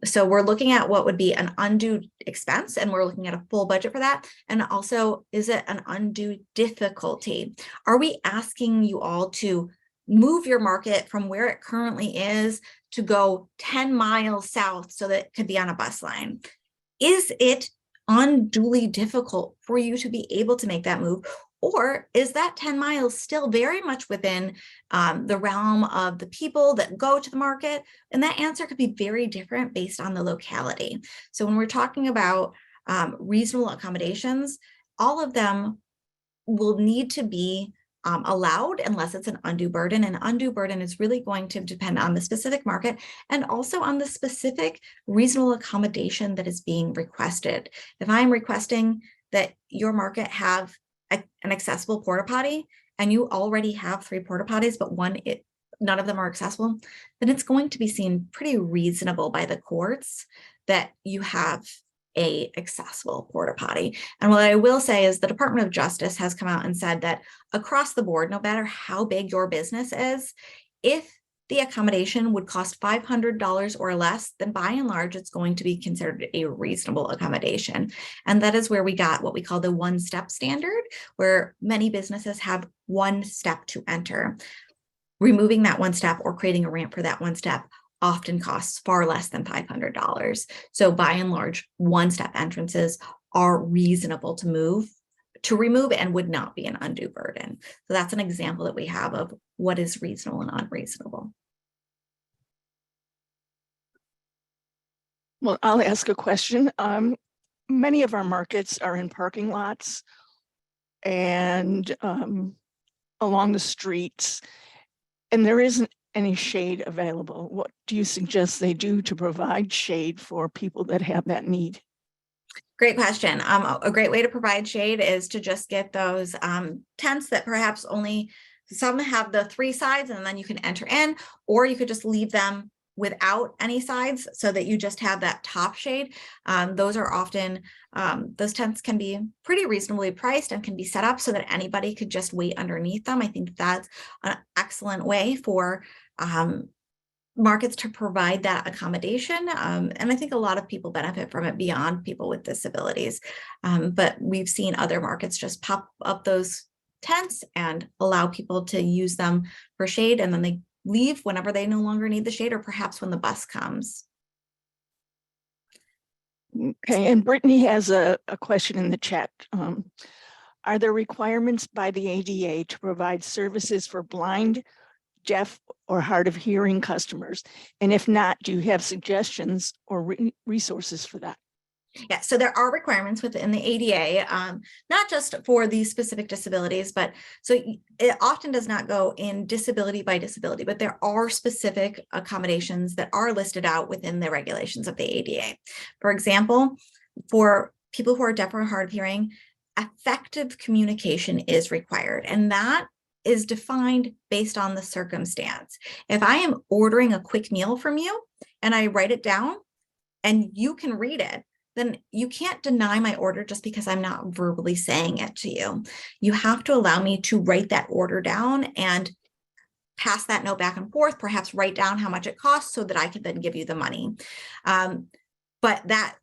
So we're looking at what would be an undue expense, and we're looking at a full budget for that. And also, is it an undue difficulty? Are we asking you all to move your market from where it currently is to go 10 miles south so that it could be on a bus line? Is it unduly difficult for you to be able to make that move? Or is that 10 miles still very much within the realm of the people that go to the market? And that answer could be very different based on the locality. So when we're talking about reasonable accommodations, all of them will need to be allowed unless it's an undue burden. And undue burden is really going to depend on the specific market and also on the specific reasonable accommodation that is being requested. If I'm requesting that your market have an accessible porta potty and you already have 3 porta potties, but none of them are accessible, then it's going to be seen pretty reasonable by the courts that you have a accessible porta potty. And what I will say is the Department of Justice has come out and said that across the board, no matter how big your business is, if the accommodation would cost $500 or less, then by and large, it's going to be considered a reasonable accommodation. And that is where we got what we call the one-step standard, where many businesses have one step to enter. Removing that one step or creating a ramp for that one step often costs far less than $500. So by and large, one-step entrances are reasonable to remove and would not be an undue burden. So that's an example that we have of what is reasonable and unreasonable. Well, I'll ask a question. Many of our markets are in parking lots and along the streets, and there isn't any shade available. What do you suggest they do to provide shade for people that have that need? Great question. A great way to provide shade is to just get those tents that perhaps only some have the 3 sides and then you can enter in, or you could just leave them without any sides so that you just have that top shade. Those are often, those tents can be pretty reasonably priced and can be set up so that anybody could just wait underneath them. I think that's an excellent way for markets to provide that accommodation. And I think a lot of people benefit from it beyond people with disabilities. But we've seen other markets just pop up those tents and allow people to use them for shade, and then they leave whenever they no longer need the shade, or perhaps when the bus comes. Okay, and Brittany has a question in the chat. Are there requirements by the ADA to provide services for blind, deaf, or hard of hearing customers? And if not, do you have suggestions or resources for that? Yeah, so there are requirements within the ADA, not just for these specific disabilities, but so it often does not go in disability by disability, but there are specific accommodations that are listed out within the regulations of the ADA. For example, for people who are deaf or hard of hearing, effective communication is required, and that is defined based on the circumstance. If I am ordering a quick meal from you and I write it down and you can read it, then you can't deny my order just because I'm not verbally saying it to you. You have to allow me to write that order down and pass that note back and forth, perhaps write down how much it costs so that I can then give you the money. But that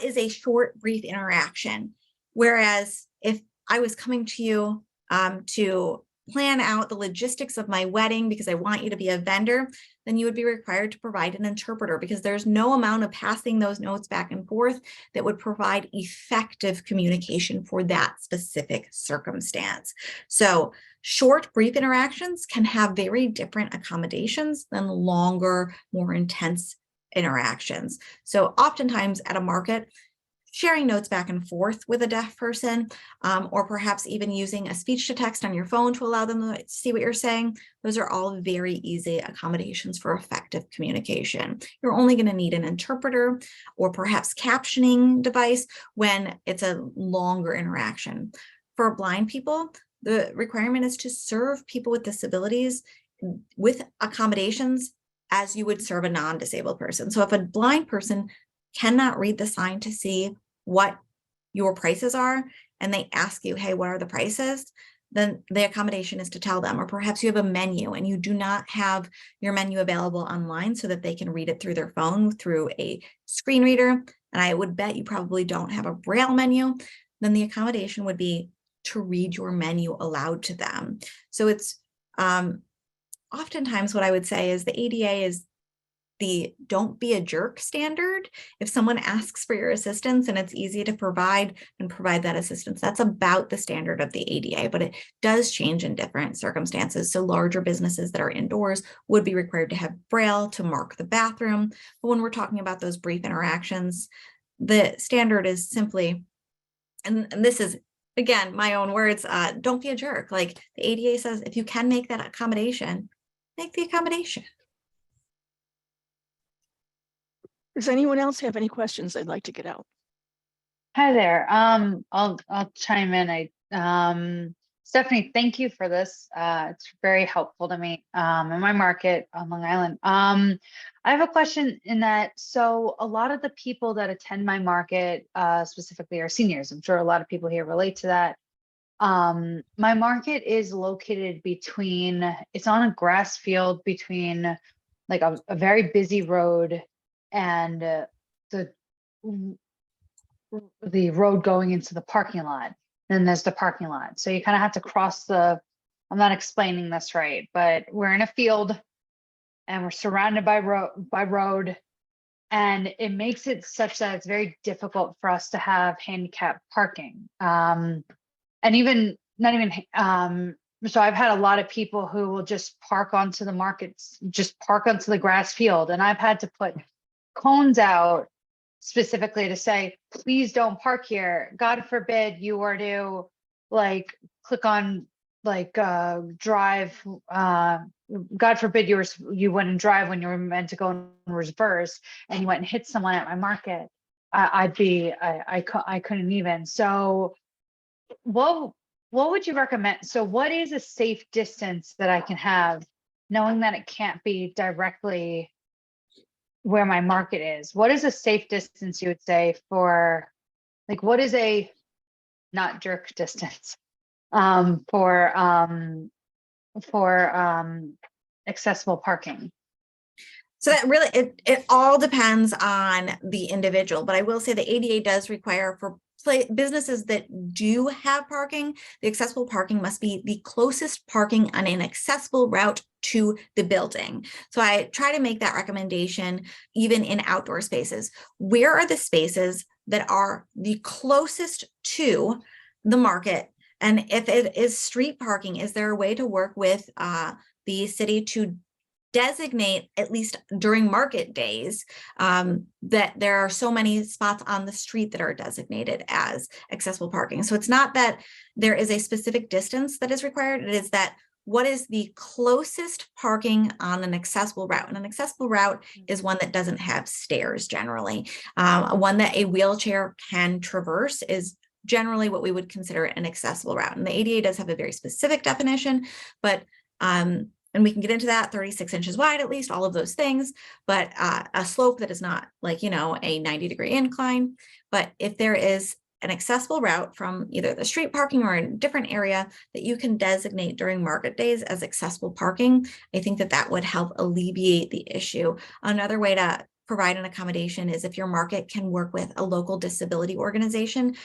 is a short, brief interaction. Whereas if I was coming to you to plan out the logistics of my wedding because I want you to be a vendor, then you would be required to provide an interpreter, because there's no amount of passing those notes back and forth that would provide effective communication for that specific circumstance. So short, brief interactions can have very different accommodations than longer, more intense interactions. So oftentimes at a market, sharing notes back and forth with a deaf person, or perhaps even using a speech to text on your phone to allow them to see what you're saying. Those are all very easy accommodations for effective communication. You're only going to need an interpreter or perhaps captioning device when it's a longer interaction. For blind people, the requirement is to serve people with disabilities with accommodations as you would serve a non-disabled person. So if a blind person cannot read the sign to see what your prices are, and they ask you, hey, what are the prices? Then the accommodation is to tell them, or perhaps you have a menu and you do not have your menu available online so that they can read it through their phone through a screen reader. And I would bet you probably don't have a Braille menu. Then the accommodation would be to read your menu aloud to them. So it's oftentimes what I would say is the ADA is the don't be a jerk standard. If someone asks for your assistance and it's easy to provide, and provide that assistance, that's about the standard of the ADA, but it does change in different circumstances. So larger businesses that are indoors would be required to have Braille to mark the bathroom. But when we're talking about those brief interactions, the standard is simply, and this is, again, my own words, don't be a jerk. Like the ADA says, if you can make that accommodation, make the accommodation. Does anyone else have any questions they'd like to get out? Hi there. I'll chime in. Stephanie, thank you for this. It's very helpful to me in my market on Long Island. I have a question in that, so a lot of the people that attend my market specifically are seniors. I'm sure a lot of people here relate to that. My market is located between, it's on a grass field between like a very busy road and the road going into the parking lot. Then there's the parking lot. So you kind of have to cross I'm not explaining this right, but we're in a field and we're surrounded by road, and it makes it such that it's very difficult for us to have handicap parking. And even not even so I've had a lot of people who will just park onto the markets, just park onto the grass field, and I've had to put cones out specifically to say, please don't park here. God forbid you were to like click on like drive. God forbid you went and drive when you were meant to go in reverse and you went and hit someone at my market. I couldn't even. So what would you recommend? So what is a safe distance that I can have, knowing that it can't be directly where my market is? What is a safe distance you would say for, like, what is a not jerk distance for accessible parking? So that really, it all depends on the individual, but I will say the ADA does require for businesses that do have parking, the accessible parking must be the closest parking on an accessible route to the building. So I try to make that recommendation even in outdoor spaces. Where are the spaces that are the closest to the market? And if it is street parking, is there a way to work with the city to designate, at least during market days, that there are so many spots on the street that are designated as accessible parking? So it's not that there is a specific distance that is required, it is that what is the closest parking on an accessible route? And an accessible route is one that doesn't have stairs generally. One that a wheelchair can traverse is generally what we would consider an accessible route. And the ADA does have a very specific definition, but and we can get into that, 36 inches wide, at least, all of those things, but a slope that is not like, a 90-degree incline. But if there is an accessible route from either the street parking or a different area that you can designate during market days as accessible parking, I think that that would help alleviate the issue. Another way to provide an accommodation is if your market can work with a local disability organization.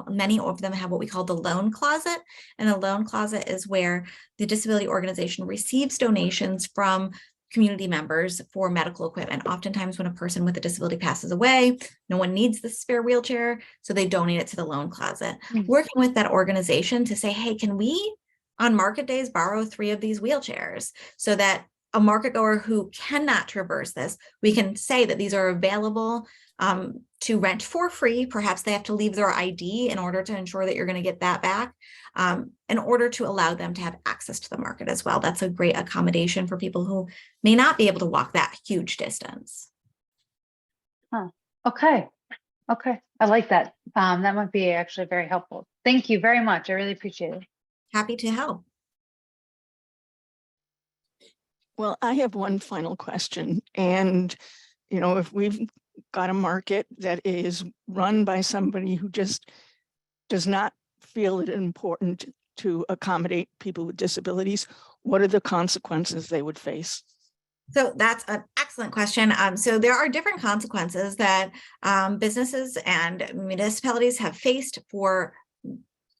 Many of them have what we call the loan closet, and a loan closet is where the disability organization receives donations from community members for medical equipment. Oftentimes when a person with a disability passes away, no one needs the spare wheelchair, so they donate it to the loan closet. Working with that organization to say, hey, can we on market days borrow 3 of these wheelchairs, so that a market goer who cannot traverse this, we can say that these are available to rent for free. Perhaps they have to leave their ID in order to ensure that you're going to get that back, in order to allow them to have access to the market as well. That's a great accommodation for people who may not be able to walk that huge distance. Huh. Okay. Okay. I like that. That might be actually very helpful. Thank you very much. I really appreciate it. Happy to help. Well, I have one final question. And, you know, if we've got a market that is run by somebody who just does not feel it important to accommodate people with disabilities, what are the consequences they would face? So that's an excellent question. So there are different consequences that businesses and municipalities have faced for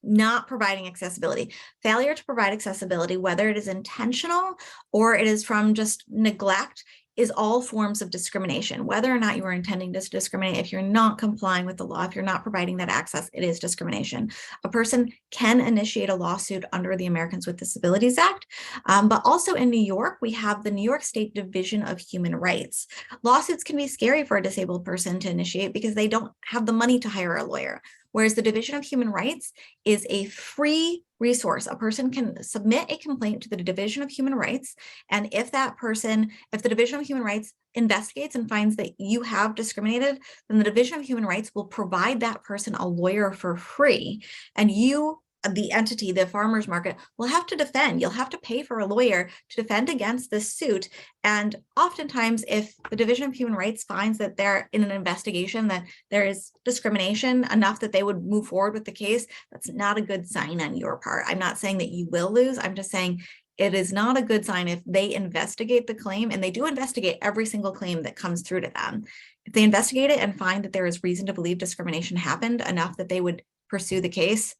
not providing accessibility. Failure to provide accessibility, whether it is intentional or it is from just neglect, is all forms of discrimination. Whether or not you are intending to discriminate, if you're not complying with the law, if you're not providing that access, it is discrimination. A person can initiate a lawsuit under the Americans with Disabilities Act, but also in New York, we have the New York State Division of Human Rights. Lawsuits can be scary for a disabled person to initiate because they don't have the money to hire a lawyer. Whereas the Division of Human Rights is a free resource. A person can submit a complaint to the Division of Human Rights. And if the Division of Human Rights investigates and finds that you have discriminated, then the Division of Human Rights will provide that person a lawyer for free. And you, the entity, the farmers market, will have to defend. You'll have to pay for a lawyer to defend against this suit. And oftentimes, if the Division of Human Rights finds that they're in an investigation that there is discrimination enough that they would move forward with the case, that's not a good sign on your part. I'm not saying that you will lose. I'm just saying it is not a good sign if they investigate the claim, and they do investigate every single claim that comes through to them. If they investigate it and find that there is reason to believe discrimination happened enough that they would pursue the case,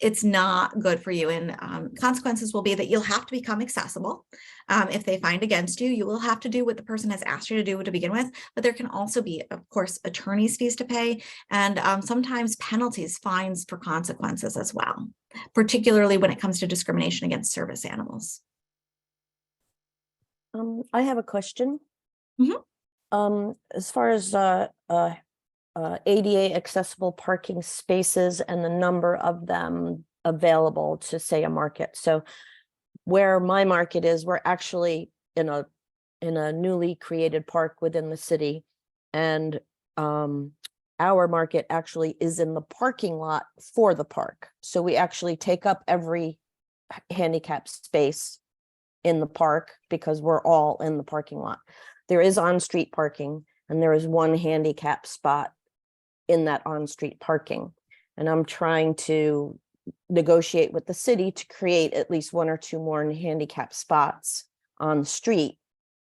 it's not good for you. And consequences will be that you'll have to become accessible. If they find against you, you will have to do what the person has asked you to do to begin with. But there can also be, of course, attorney's fees to pay, and sometimes penalties, fines for consequences as well, particularly when it comes to discrimination against service animals. I have a question. As far as ADA accessible parking spaces and the number of them available to, say, a market. So where my market is, we're actually in a newly created park within the city, and our market actually is in the parking lot for the park. So we actually take up every handicap space in the park because we're all in the parking lot. There is on-street parking, and there is one handicap spot in that on-street parking. And I'm trying to negotiate with the city to create at least one or two more handicap spots on the street.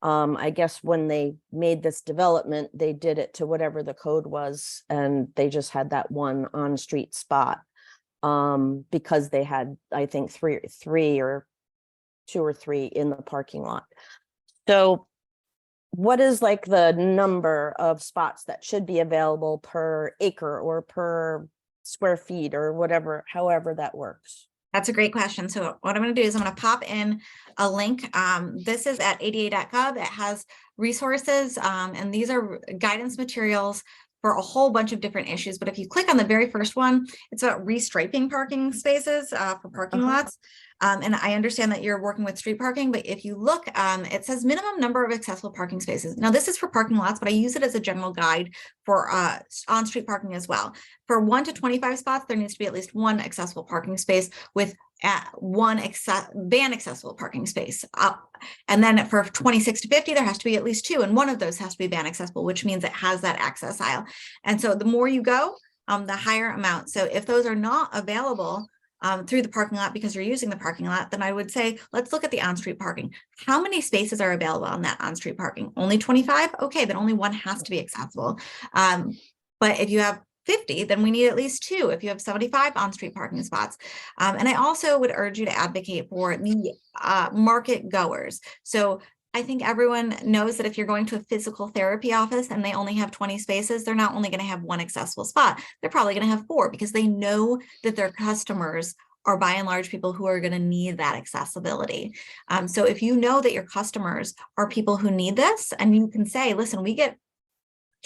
I guess when they made this development, they did it to whatever the code was, and they just had that one on-street spot because they had, I think, two or three in the parking lot. So what is like the number of spots that should be available per acre or per square feet or whatever, however that works? That's a great question. So what I'm going to do is I'm going to pop in a link. This is at ada.gov. It has resources, and these are guidance materials for a whole bunch of different issues. But if you click on the very first one, it's about restriping parking spaces for parking lots. And I understand that you're working with street parking, but if you look, it says minimum number of accessible parking spaces. Now, this is for parking lots, but I use it as a general guide for on-street parking as well. For 1 to 25 spots, there needs to be at least one accessible parking space with one van accessible parking space. And then for 26 to 50, there has to be at least two, and one of those has to be van accessible, which means it has that access aisle. And so the more you go, the higher amount. So if those are not available through the parking lot because you're using the parking lot, then I would say, let's look at the on-street parking. How many spaces are available on that on-street parking? Only 25? Okay, then only one has to be accessible. But if you have 50, then we need at least two if you have 75 on-street parking spots. And I also would urge you to advocate for the market goers. So I think everyone knows that if you're going to a physical therapy office and they only have 20 spaces, they're not only going to have one accessible spot, they're probably going to have 4 because they know that their customers are by and large people who are going to need that accessibility. So if you know that your customers are people who need this, and you can say, listen, we get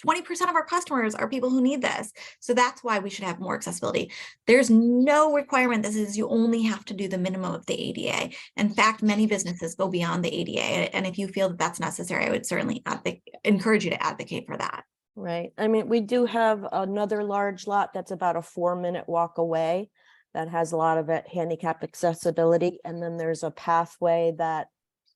20% of our customers are people who need this. So that's why we should have more accessibility. There's no requirement that says you only have to do the minimum of the ADA. In fact, many businesses go beyond the ADA. And if you feel that that's necessary, I would certainly encourage you to advocate for that. Right. I mean, we do have another large lot that's about a 4-minute walk away that has a lot of it handicap accessibility. And then there's a pathway that,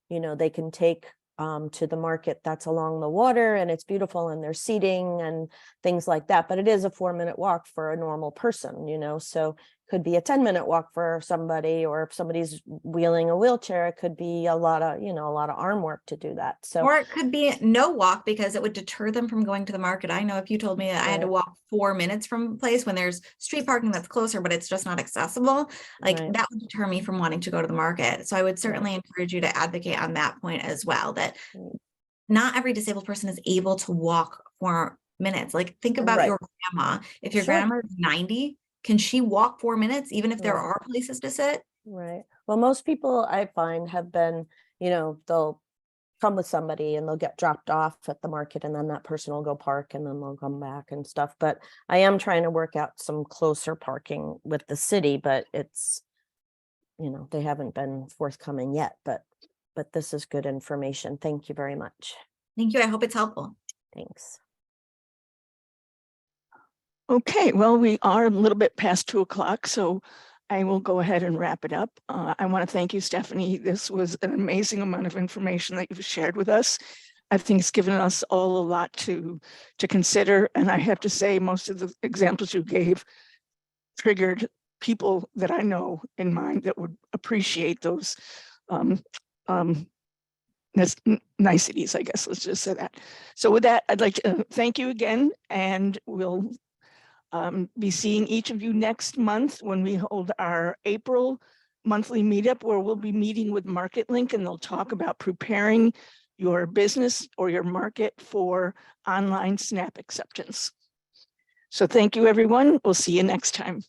you know, they can take to the market that's along the water, and it's beautiful, and there's seating and things like that. But it is a 4-minute walk for a normal person, you know, so could be a 10-minute walk for somebody, or if somebody's wheeling a wheelchair, it could be a lot of, you know, a lot of arm work to do that. So, or it could be no walk because it would deter them from going to the market. I know if you told me that I had to walk 4 minutes from a place when there's street parking that's closer, but it's just not accessible, like that would deter me from wanting to go to the market. So I would certainly encourage you to advocate on that point as well, that not every disabled person is able to walk 4 minutes. Like, think about your grandma. If your grandma is 90, can she walk 4 minutes, even if there are places to sit? Right. Well, most people I find have been, you know, they'll come with somebody and they'll get dropped off at the market, and then that person will go park and then they'll come back and stuff. But I am trying to work out some closer parking with the city, but it's, you know, they haven't been forthcoming yet, but this is good information. Thank you very much. Thank you. I hope it's helpful. Thanks. Okay, well, we are a little bit past 2 o'clock, so I will go ahead and wrap it up. I want to thank you, Stephanie. This was an amazing amount of information that you've shared with us. I think it's given us all a lot to consider. And I have to say, most of the examples you gave triggered people that I know in mind that would appreciate those niceties, I guess, let's just say that. So with that, I'd like to thank you again, and we'll be seeing each of you next month when we hold our April monthly meetup, where we'll be meeting with MarketLink, and they'll talk about preparing your business or your market for online SNAP acceptance. So thank you, everyone. We'll see you next time.